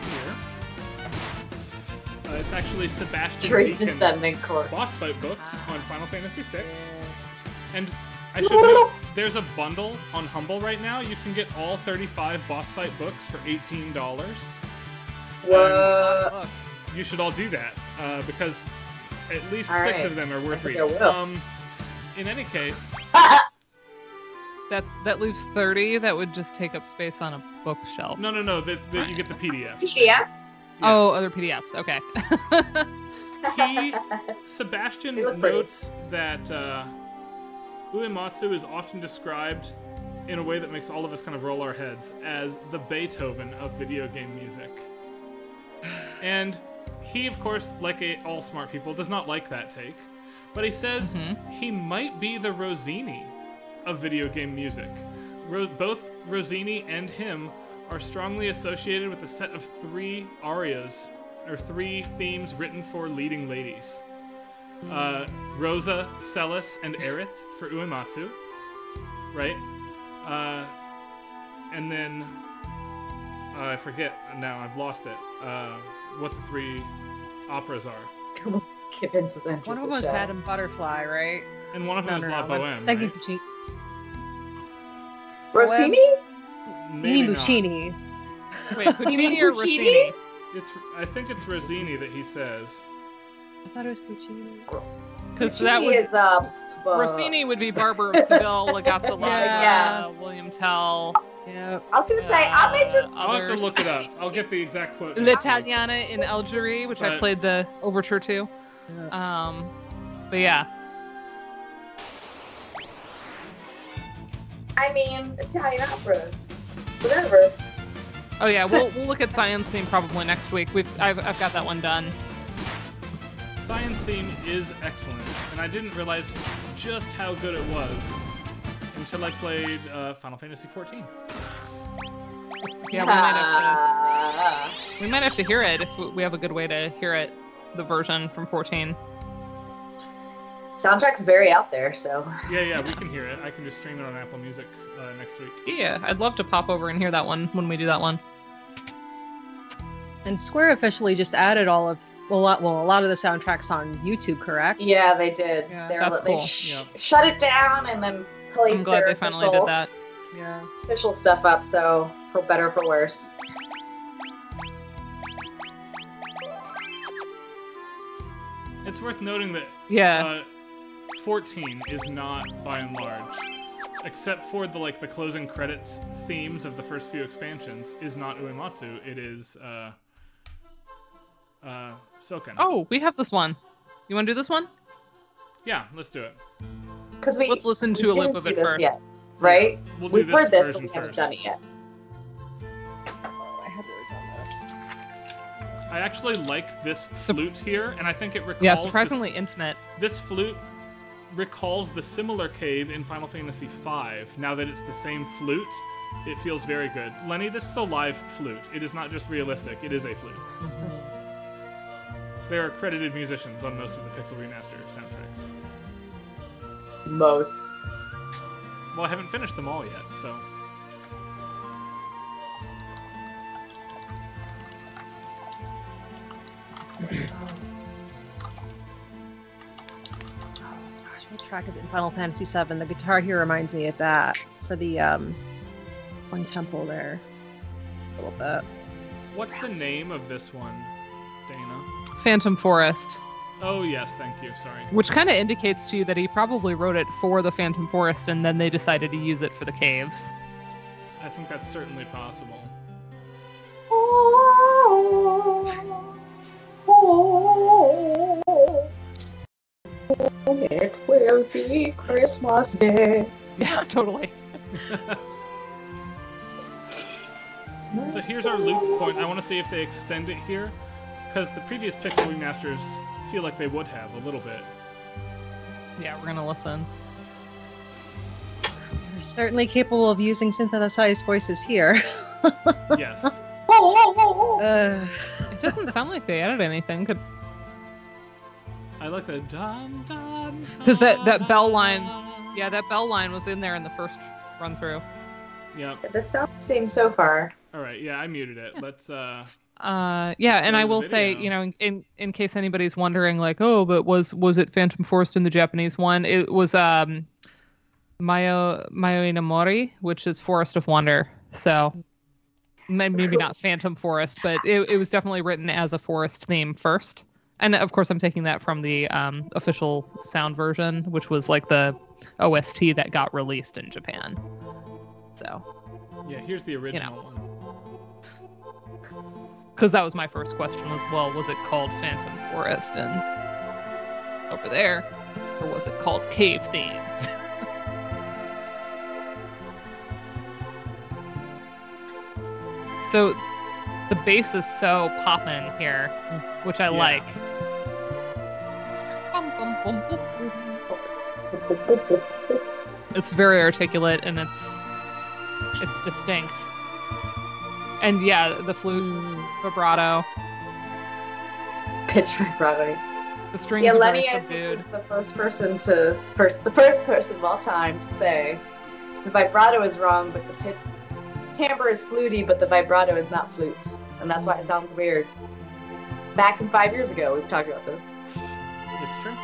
here. It's actually Sebastian Beacon's boss fight books on Final Fantasy VI. And I should note, there's a bundle on Humble right now. You can get all 35 boss fight books for $18. Whoa. You should all do that, because at least 6 of them are worth reading. In any case... That leaves 30 that would just take up space on a bookshelf. No. You get the PDFs. PDFs? Yeah. Oh, other PDFs. Okay. Sebastian notes that Uematsu is often described in a way that makes all of us kind of roll our heads as the Beethoven of video game music. And he, of course, like all smart people, does not like that take. But he says he might be the Rossini of video game music. Both Rossini and him are strongly associated with a set of 3 arias, or 3 themes written for leading ladies. Rosa, Celis, and Aerith for Uematsu, right? And then, I forget now, I've lost it, what the 3 operas are. One of them was Madame Butterfly, right? And one of them was La Boheme, Thank you, right? Puccini. Rossini? Maybe Puccini. Wait, Puccini or Rossini? I think it's Rossini that he says. I thought it was Puccini. Because that would... is Rossini would be Barber of Seville, Lagazza, William Tell. Yep. I was gonna say, I'm interested. I'll have to look it up. I'll get the exact quote. L'Italiana in Algerie, which I played the overture to. Yeah. But yeah. I mean, Italian opera. Whatever. Oh yeah, we'll look at Science Theme probably next week. I've got that one done. Science Theme is excellent, and I didn't realize just how good it was until I played Final Fantasy XIV. Yeah, we might have to hear it if we have a good way to hear it, the version from 14. Soundtrack's very out there, so... Yeah, we can hear it. I can just stream it on Apple Music next week. Yeah, I'd love to pop over and hear that one when we do that one. And Square officially just added a lot of the soundtracks on YouTube, correct? Yeah, they did. Yeah. They shut it down and then police I'm glad their they finally did that. Yeah. official stuff up, so for better or for worse. It's worth noting that 14 is not, by and large, except for the closing credits themes of the first few expansions, is not Uematsu. It is Soken. Oh, we have this one. You want to do this one? Yeah, let's do it. Let's listen to a loop of it first. Yet, right? We'll do We've this heard this, but version we haven't first. done it yet. Oh, I had words on this. I actually like this flute here, and I think it recalls... Yeah, surprisingly intimate. This flute recalls the similar cave in Final Fantasy V. Now that it's the same flute, it feels very good. Lenny, this is a live flute. It is not just realistic, it is a flute. There are credited musicians on most of the Pixel Remaster soundtracks. Most. Well, I haven't finished them all yet, so... Oh gosh, what track is it in Final Fantasy VII? The guitar here reminds me of that for the one temple there. A little bit. What's the name of this one, Dana? Phantom Forest. Oh, yes, thank you, sorry. Which kind of indicates to you that he probably wrote it for the Phantom Forest and then they decided to use it for the caves. I think that's certainly possible. It will be Christmas Day. Yeah, totally. So here's our loop point. I want to see if they extend it here, because the previous Pixel remasters feel like they would have a little bit. Yeah, we're gonna listen. We're certainly capable of using synthesized voices here. Yes. It doesn't sound like they added anything. I like the dun dun. Because that bell line, yeah, that bell line was in there in the first run through. Yep. This sounds the same so far. All right. Yeah, I muted it. Let's. Yeah, and I will say, video. you know, in case anybody's wondering, like, oh, but was it Phantom Forest in the Japanese one? It was Mayo Inamori, which is Forest of Wonder. So maybe not Phantom Forest, but it was definitely written as a forest theme first. And of course, I'm taking that from the official sound version, which was like the OST that got released in Japan. So. Yeah, here's the original one. Because that was my first question as well. Was it called Phantom Forest and over there? Or was it called Cave Theme? So the bass is so poppin' here, which I like. It's very articulate and it's distinct. And yeah, the flute vibrato. Pitch vibrato. The strings are very Lenny, I subdued. think, was the first person of all time to say the vibrato is wrong, but the timbre is fluty, but the vibrato is not flute, and that's why it sounds weird. Back in 5 years ago, we've talked about this. It's true.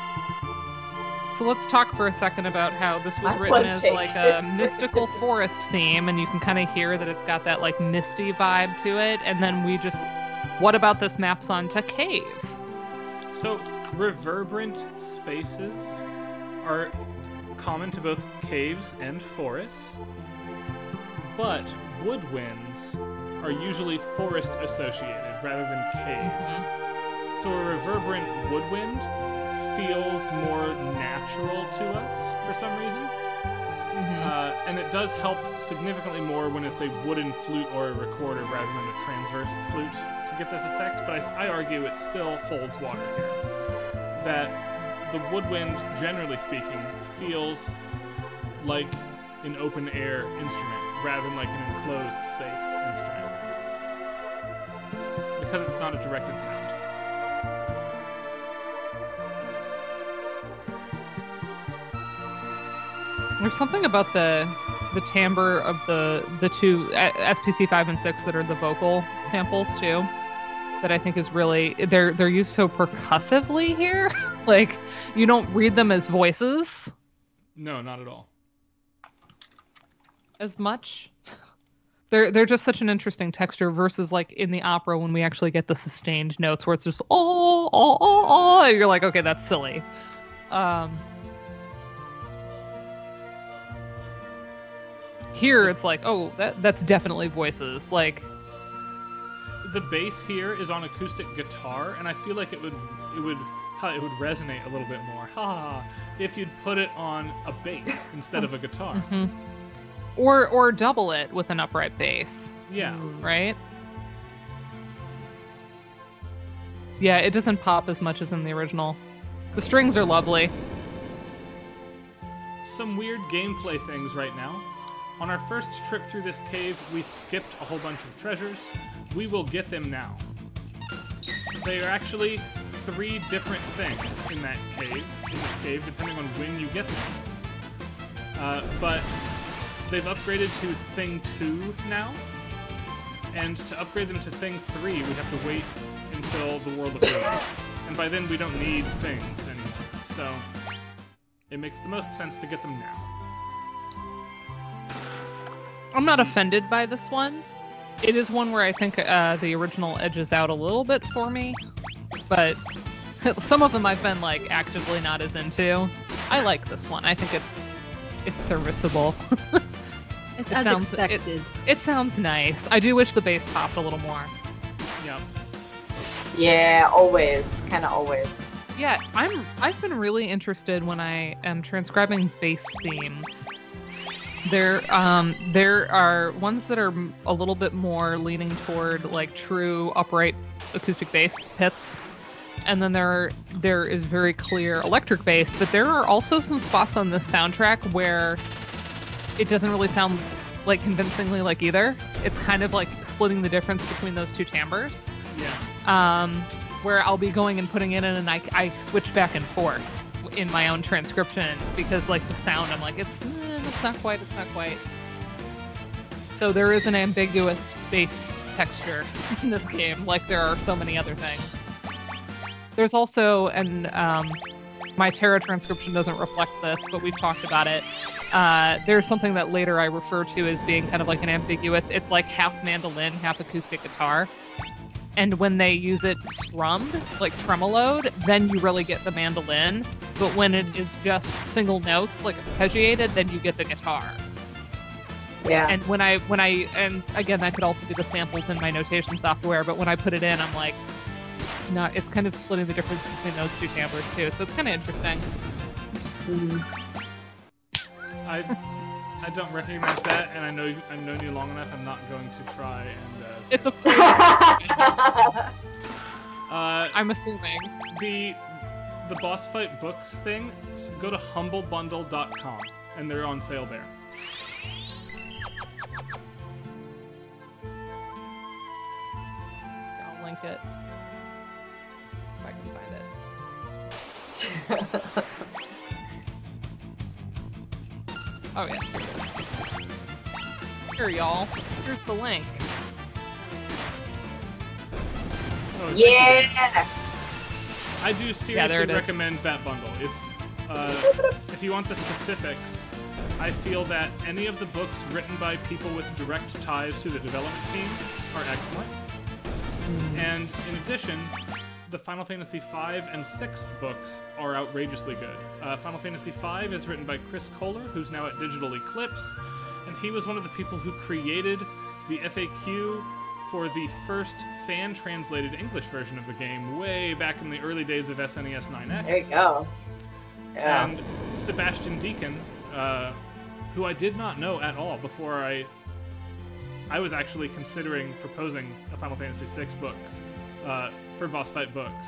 So let's talk for a second about how this was written as like a mystical forest theme, and you can kind of hear that it's got that like misty vibe to it, and then what about this maps onto cave? So, reverberant spaces are common to both caves and forests, but woodwinds are usually forest associated rather than caves. So a reverberant woodwind feels more natural to us for some reason. And it does help significantly more when it's a wooden flute or a recorder rather than a transverse flute to get this effect, but I argue it still holds water here. That the woodwind, generally speaking, feels like an open air instrument rather than like an enclosed space instrument. Because it's not a directed sound. There's something about the timbre of the two SPC 5 and 6 that are the vocal samples too, that I think is really they're used so percussively here. Like you don't read them as voices. No, not at all. as much. They're just such an interesting texture versus like in the opera when we actually get the sustained notes where it's just and you're like, okay, that's silly. Here it's like, oh, that's definitely voices. Like the bass here is on acoustic guitar, and I feel like it would resonate a little bit more. If you'd put it on a bass instead of a guitar. Mm-hmm. Or double it with an upright bass. Yeah. Right? Yeah, it doesn't pop as much as in the original. The strings are lovely. Some weird gameplay things right now. On our first trip through this cave, we skipped a whole bunch of treasures. We will get them now. They are actually 3 different things in this cave, depending on when you get them. But they've upgraded to Thing 2 now, and to upgrade them to Thing 3, we have to wait until the World of Waves. And by then, we don't need things anymore. So, it makes the most sense to get them now. I'm not offended by this one. It is one where I think the original edges out a little bit for me, but some of them I've been like actively not as into. I like this one. I think it's serviceable. It's as expected. It sounds nice. I do wish the bass popped a little more. Yeah. Yeah, always. Kind of always. Yeah, I've been really interested when I am transcribing bass themes. There are ones that are a little bit more leaning toward like true upright acoustic bass pits, and then there is very clear electric bass. But there are also some spots on this soundtrack where it doesn't really sound like convincingly like either. It's kind of like splitting the difference between those two timbres. Yeah. Where I'll be going and putting it in, and I switch back and forth in my own transcription because like the sound, I'm like, it's not quite. So there is an ambiguous bass texture in this game, like there are so many other things. There's also, and my Terra transcription doesn't reflect this, but we've talked about it. There's something that later I refer to as being kind of like an ambiguous, it's like half mandolin, half acoustic guitar. And when they use it strummed, like tremoloed, then you really get the mandolin. But when it is just single notes, like arpeggiated, then you get the guitar. Yeah. And when I and again, that could also be the samples in my notation software, but when I put it in, I'm like, it's kind of splitting the difference between those two timbres too. So it's kind of interesting. I don't recognize that, and I've known you long enough. I'm not going to try and. It's a. I'm assuming the boss fight books thing. Go to humblebundle.com, and they're on sale there. I'll link it if I can find it. Oh yeah. Here, y'all. Here's the link. Oh, yeah! I do seriously recommend that bundle. It's if you want the specifics, I feel that any of the books written by people with direct ties to the development team are excellent. And in addition, the Final Fantasy V and VI books are outrageously good. Final Fantasy V is written by Chris Kohler, who's now at Digital Eclipse, and he was one of the people who created the FAQ for the first fan-translated English version of the game way back in the early days of SNES 9X. There you go. Yeah. And Sebastian Deacon, who I did not know at all before I was actually considering proposing a Final Fantasy VI books for boss fight books,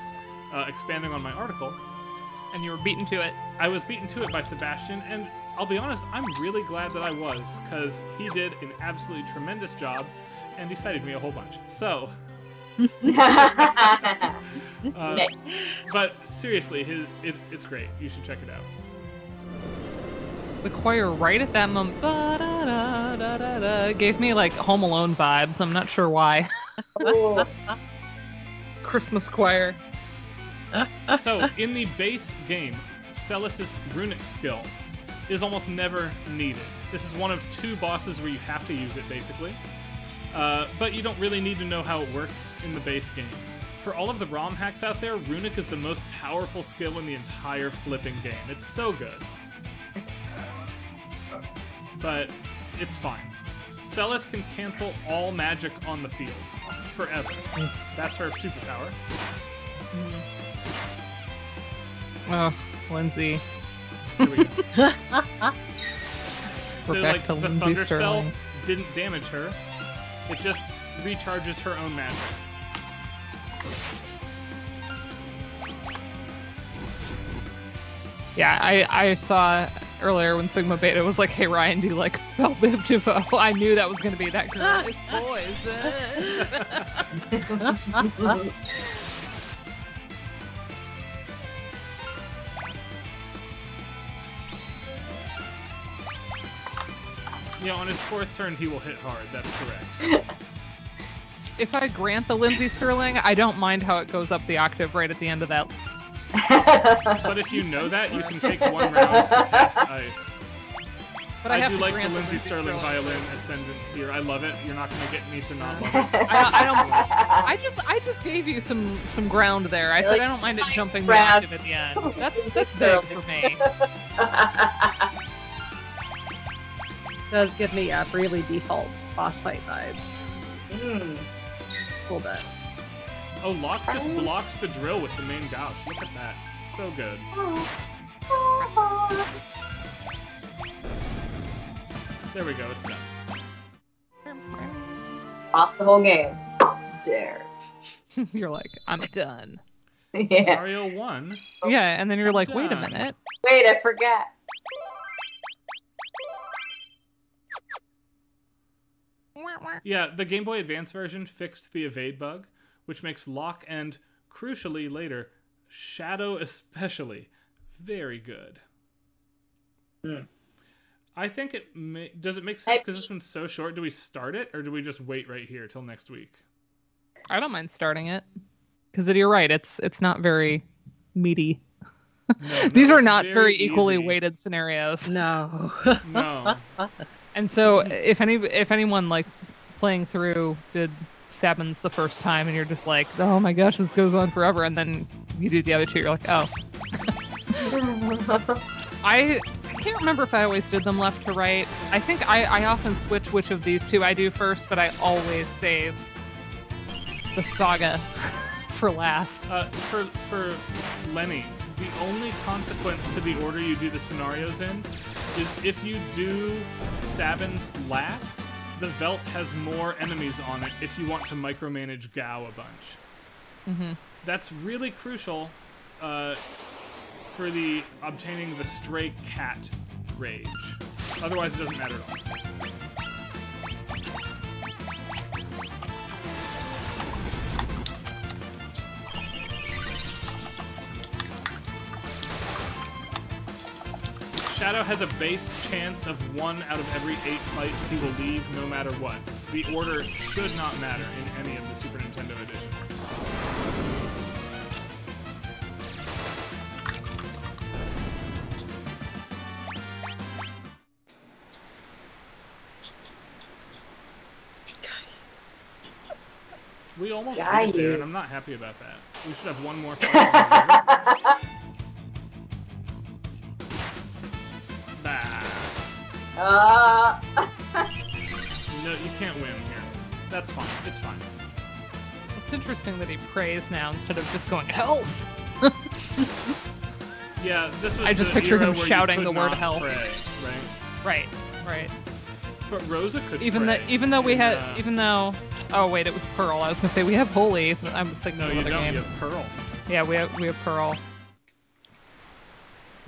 expanding on my article. And you were beaten to it. I was beaten to it by Sebastian, and I'll be honest, I'm really glad that I was, because he did an absolutely tremendous job, and he cited me a whole bunch. So, but seriously, it's great. You should check it out. The choir right at that moment gave me like Home Alone vibes. I'm not sure why. Oh. Christmas choir. So, in the base game, Celis's runic skill is almost never needed. This is one of 2 bosses where you have to use it, basically. But you don't really need to know how it works in the base game. For all of the ROM hacks out there, Runic is the most powerful skill in the entire flipping game. It's so good. But it's fine. Celis can cancel all magic on the field. Forever. That's her superpower. Oh, Lindsay. Here we go. We're So, back like, to the Lindsay Thunder Sterling. Spell didn't damage her. It just recharges her own magic. Yeah, I saw earlier when Sigma Beta was like, "Hey Ryan, do you like Bell Bib DeVoe?" I knew that was going to be that girl is poison. Yeah, on his 4th turn, he will hit hard. That's correct. If I grant the Lindsay Sterling, I don't mind how it goes up the octave right at the end of that. But if you know that, you can take 1 round to cast Ice. But I have do to like the grant Lindsay Sterling Sterling. violin ascendance here. I love it. You're not going to get me to not love it. I just gave you some ground there. I said Like, I don't mind it jumping the ground. octave at the end. That's big for me. Does give me really default boss fight vibes. A little bit. Oh, Locke just blocks the drill with the main gouge. Look at that. So good. There we go. It's done. Lost the whole game. Dare. You're like, I'm done. Yeah. Scenario 1. Yeah, and then you're like, wait a Done. minute. Wait, I forgot. Yeah, the Game Boy Advance version fixed the evade bug, which makes Locke and, crucially later, Shadow especially, very good. I think it does it make sense because this one's so short? Do we start it, or do we just wait right here till next week? I don't mind starting it. Because you're right, it's not very meaty. No, These are it's not very equally easy. weighted scenarios. No. No. And so if anyone like playing through did Sabins the first time and you're just like, oh my gosh, this goes on forever, and then you do the other 2, you're like, oh. I can't remember if I always did them left to right. I think I often switch which of these 2 I do first, but I always save the saga for last. For Lenny, the only consequence to the order you do the scenarios in is if you do Sabins last, the Velt has more enemies on it if you want to micromanage Gao a bunch. Mm-hmm. That's really crucial for the obtaining the stray cat rage. Otherwise, it doesn't matter at all. Shadow has a base chance of 1 out of every 8 fights he will leave no matter what. The order should not matter in any of the Super Nintendo editions. We almost got there, and I'm not happy about that. We should have 1 more fight. No, you can't win here. That's fine. It's fine. It's interesting that he prays now instead of just going, help! Yeah, this was I just the picture era him where you shouting could the word not help. Pray, right? Right. But Rosa could Even pray. though oh wait, it was Pearl. I was gonna say we have Holy. I was thinking No, of you other don't. games. You have Pearl. Yeah, we have Pearl.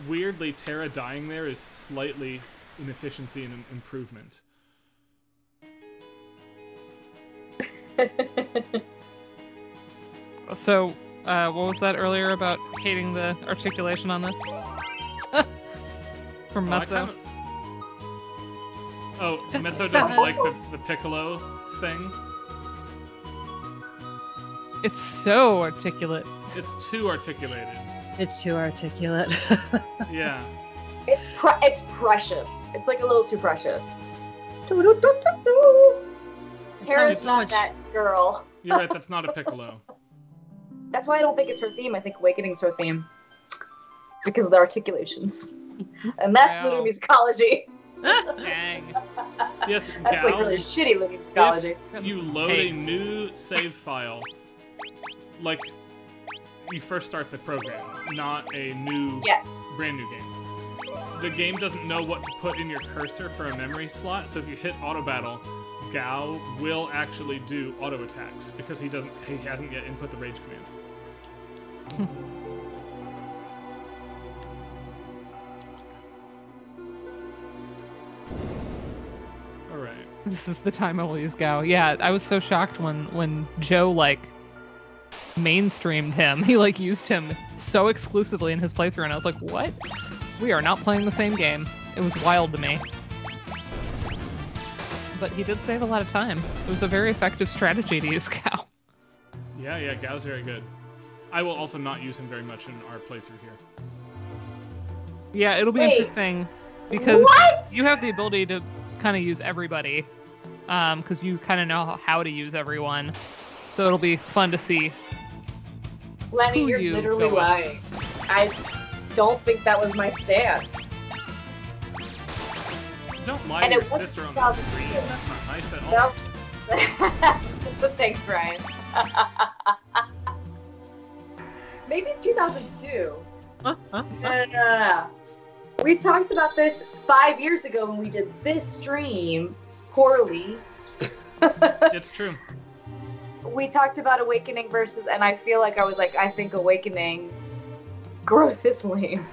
Weirdly, Terra dying there is slightly inefficiency and improvement. So, what was that earlier about hating the articulation on this? From Mezzo. Mezzo doesn't like the piccolo thing. It's so articulate. It's too articulated. It's too articulate. Yeah. It's precious. It's like a little too precious. Tara's not that girl. You're right, that's not a piccolo. That's why I don't think it's her theme. I think Awakening's her theme. Because of the articulations. And that's Ludomusicology. Dang. Yes, that's Gal, like really shitty Ludomusicology. If you load a new save file, like you first start the program, not a new, brand new game. The game doesn't know what to put in your cursor for a memory slot, so if you hit auto battle, Gao will actually do auto attacks because he hasn't yet input the rage command. All right. This is the time I will use Gao. Yeah, I was so shocked when Joe like mainstreamed him. He like used him so exclusively in his playthrough, and I was like, what? We are not playing the same game. It was wild to me. But he did save a lot of time. It was a very effective strategy to use Gao. Yeah, Gao's very good. I will also not use him very much in our playthrough here. Yeah, it'll be interesting because you have the ability to kind of use everybody, because you kind of know how to use everyone. So it'll be fun to see. Lenny, you're literally lying. I don't think that was my stance. Don't lie to your sister on the screen. That's not nice at all. But thanks, Ryan. Maybe 2002. We talked about this 5 years ago when we did this stream poorly. It's true. We talked about Awakening versus, and I feel like I was like, I think Awakening growth is lame.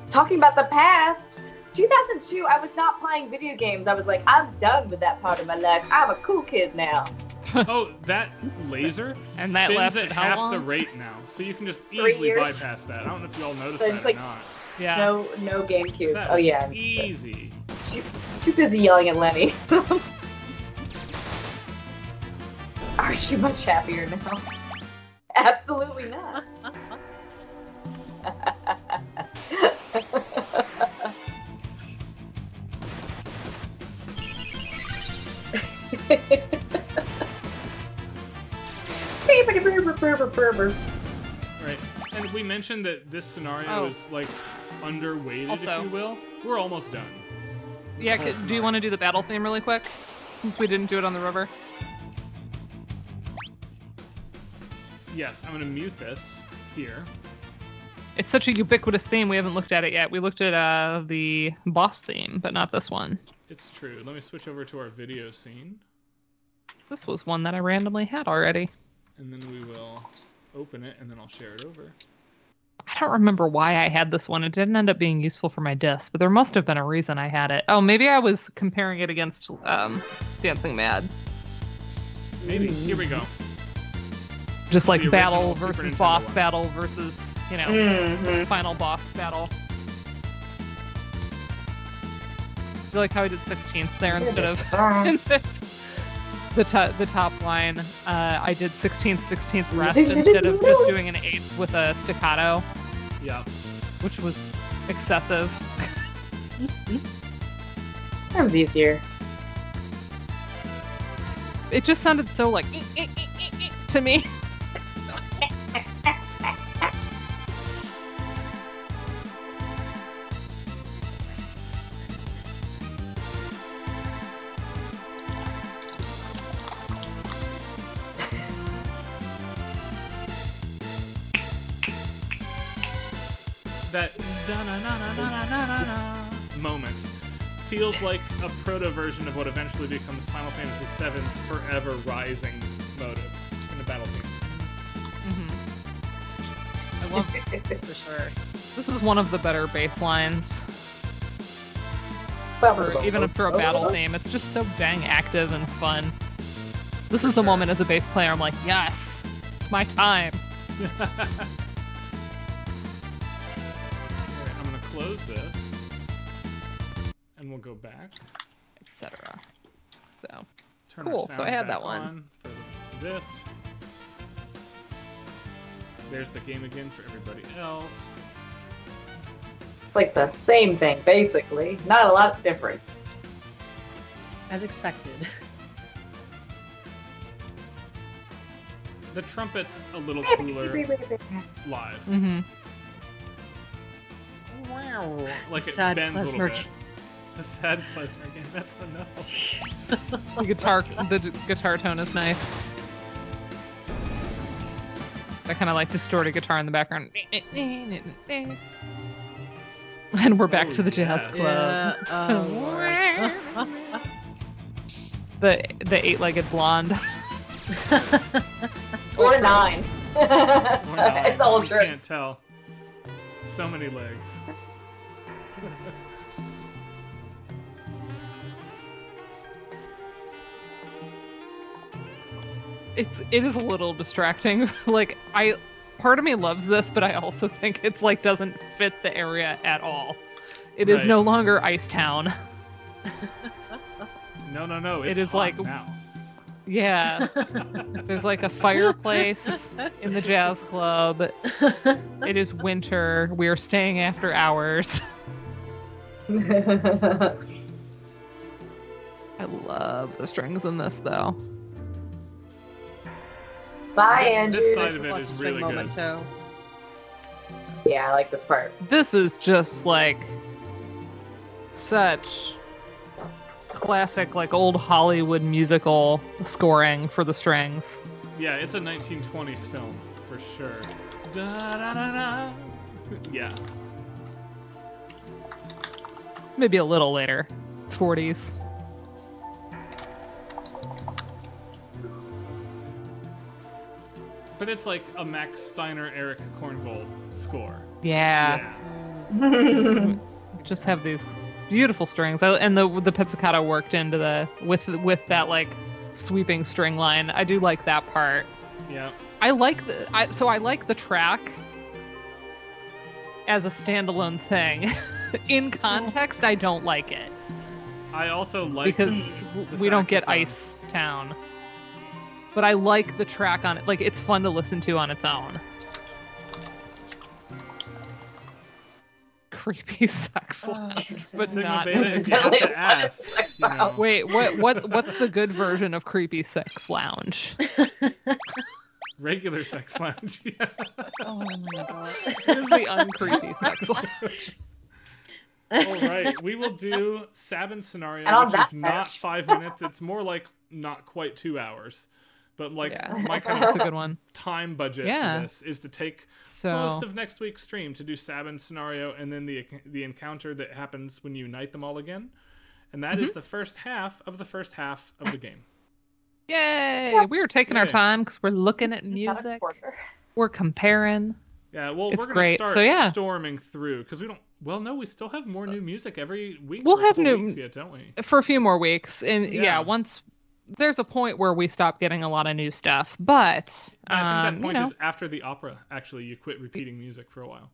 Talking about the past, 2002, I was not playing video games. I was like, I'm done with that part of my life. I'm a cool kid now. Oh, that laser and that spins lasted at how half long? the rate now, so you can just easily bypass that. I don't know if you all noticed that or not. Yeah. No GameCube. That oh yeah. Easy. Too busy yelling at Lenny. Aren't you much happier now? Absolutely not. Right. And we mentioned that this scenario is like underweighted, Also, if you will. We're almost done. Yeah, do you want to do the battle theme really quick? Since we didn't do it on the river? Yes, I'm going to mute this here. It's such a ubiquitous theme, we haven't looked at it yet. We looked at the boss theme, but not this one. It's true. Let me switch over to our video scene. This was one that I randomly had already. And then we will open it, and then I'll share it over. I don't remember why I had this one. It didn't end up being useful for my disc, but there must have been a reason I had it. Oh, maybe I was comparing it against Dancing Mad. Maybe. Here we go. Just like battle versus boss battle versus, you know, final boss battle. Do you like how I did 16ths there instead of the top line? I did 16th rest instead of just doing an 8th with a staccato. Yeah. Which was excessive. Sounds easier. It just sounded so like to me. That moment feels like a proto version of what eventually becomes Final Fantasy VII's Forever Rising motive in the battle theme. I love it for sure. This is one of the better bass lines. Even for a battle theme, it's just so dang active and fun. This is the moment as a bass player I'm like, yes, it's my time. Close this, and we'll go back, etc. So cool. So I had that one. For this, there's the game again for everybody else. It's like the same thing, basically. Not a lot different. As expected. The trumpet's a little cooler live. Mm-hmm. Wow. Like it Sad bends a little klezmer bit. The sad klezmer game. That's a no. The guitar tone is nice. I kind of like distorted guitar in the background. And we're back to the jazz club. Yeah. The eight-legged blonde. Or 9. Or not. It's all You true. can't tell. So many legs. It is a little distracting. Part of me loves this, but I also think it's like doesn't fit the area at all. It is Right. no longer Ice Town. No. It's It is hot like- now. Yeah. There's like a fireplace in the jazz club. It is winter. We are staying after hours. I love the strings in this though. Bye, This Andrew. side of it Reflective is string really moment, good. so Yeah, I like this part. This is just like such classic, like old Hollywood musical scoring for the strings. Yeah, it's a 1920s film for sure. Da-da-da-da. Yeah. Maybe a little later, 40s. But it's like a Max Steiner, Eric Korngold score. Yeah. Just have these beautiful strings, and the pizzicato worked into the with that like sweeping string line. I do like that part. Yeah. I like the track as a standalone thing. In context, I don't like it I also like because the we don't get saxophone. Ice Town. But I like the track on it. Like it's fun to listen to on its own. Creepy sex lounge, but Sigma not. Beta, if you have to ask. You know. Wait, what's the good version of creepy sex lounge? Regular sex lounge. Yeah. oh my god. What is the uncreepy sex lounge? All right, we will do Sabin scenario, And on which is that not note- 5 minutes. It's more like not quite 2 hours. But like Yeah. my kind That's of a good one. time budget Yeah. for this is to take So most of next week's stream to do Sabin scenario and then the encounter that happens when you unite them all again. And that is the first half of the game. yay! We are taking our Yay. time because we're looking at Not a music. quarter. We're comparing. Yeah, well, It's we're going great. to start So, yeah. storming through because we don't. Well, no, we still have more new music every week. We'll for a have couple new- weeks yet, don't we? For a few more weeks, and Yeah. yeah, once there's a point where we stop getting a lot of new stuff, but I think that point you know, is after the opera. Actually, you quit repeating music for a while.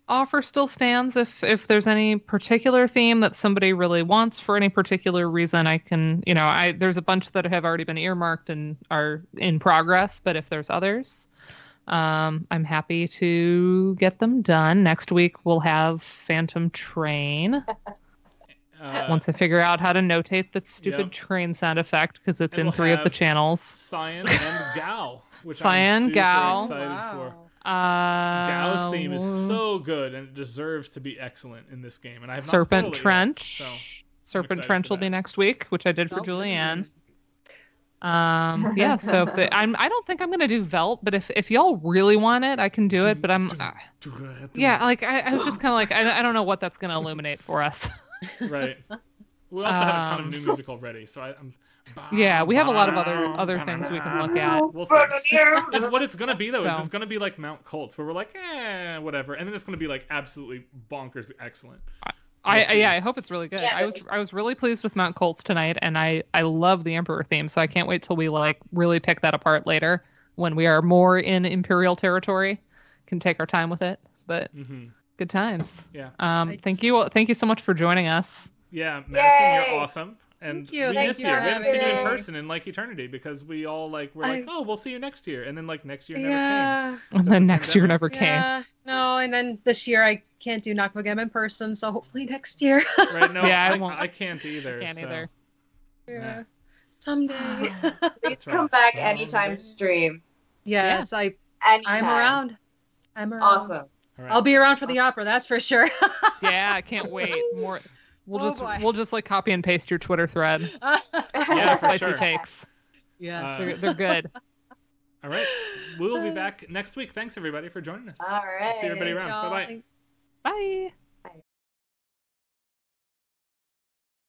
offer still stands. If there's any particular theme that somebody really wants for any particular reason, I can, there's a bunch that have already been earmarked and are in progress, but if there's others, I'm happy to get them done. Next week we'll have Phantom Train. Once I figure out how to notate the stupid Yep. train sound effect, because it's And in we'll 3 of the have channels. Cyan and Gal, which Cyan, I'm super Gal. excited for. Gal's Gal's theme is so good and it deserves to be excellent in this game. And I have not Serpent spoiled it yet, Trench. so Serpent excited Trench for will be that. next week, which I did for Julianne. Yeah, so I don't think I'm gonna do Velt, but if y'all really want it, I can do it. But yeah, like I was just kind of like I don't know what that's gonna illuminate for us. Right. We also have a ton of new music already, so I'm. Yeah, we have a lot of other things we can look at. We'll see. What it's gonna be though is So. it's gonna be like Mount Colts, where we're like, whatever, and then it's gonna be like absolutely bonkers excellent. We'll see. I hope it's really good. Yeah, I was really pleased with Mount Colts tonight, and I love the Emperor theme, so I can't wait till we like really pick that apart later when we are more in Imperial territory. Can take our time with it, but good times. Yeah. Thank you so much for joining us. Yeah, Madison, Yay! you're awesome. And Thank you. we Thank miss you you. for We haven't seen you in having me. person in like eternity because we all like were like, oh, we'll see you next year, and then like next year never Yeah. And then next year never came. Yeah. No, and then this year I can't do Knockable Game in person, so hopefully next year. came. Right? No, Yeah, I I won't. can't either. Can't so. either. Yeah. Someday. Please That's come right. back Someday. anytime to stream. Yes, Anytime. I'm around. I'm around. Awesome. All right. I'll be around for the opera, that's for sure. Yeah, I can't wait. More. Oh, boy. We'll just like copy and paste your Twitter thread. Yeah, for Spicy sure. takes. Yes. They're good. All right. We will be back next week. Thanks everybody for joining us. All right. See everybody around. Bye bye. Thanks. Bye.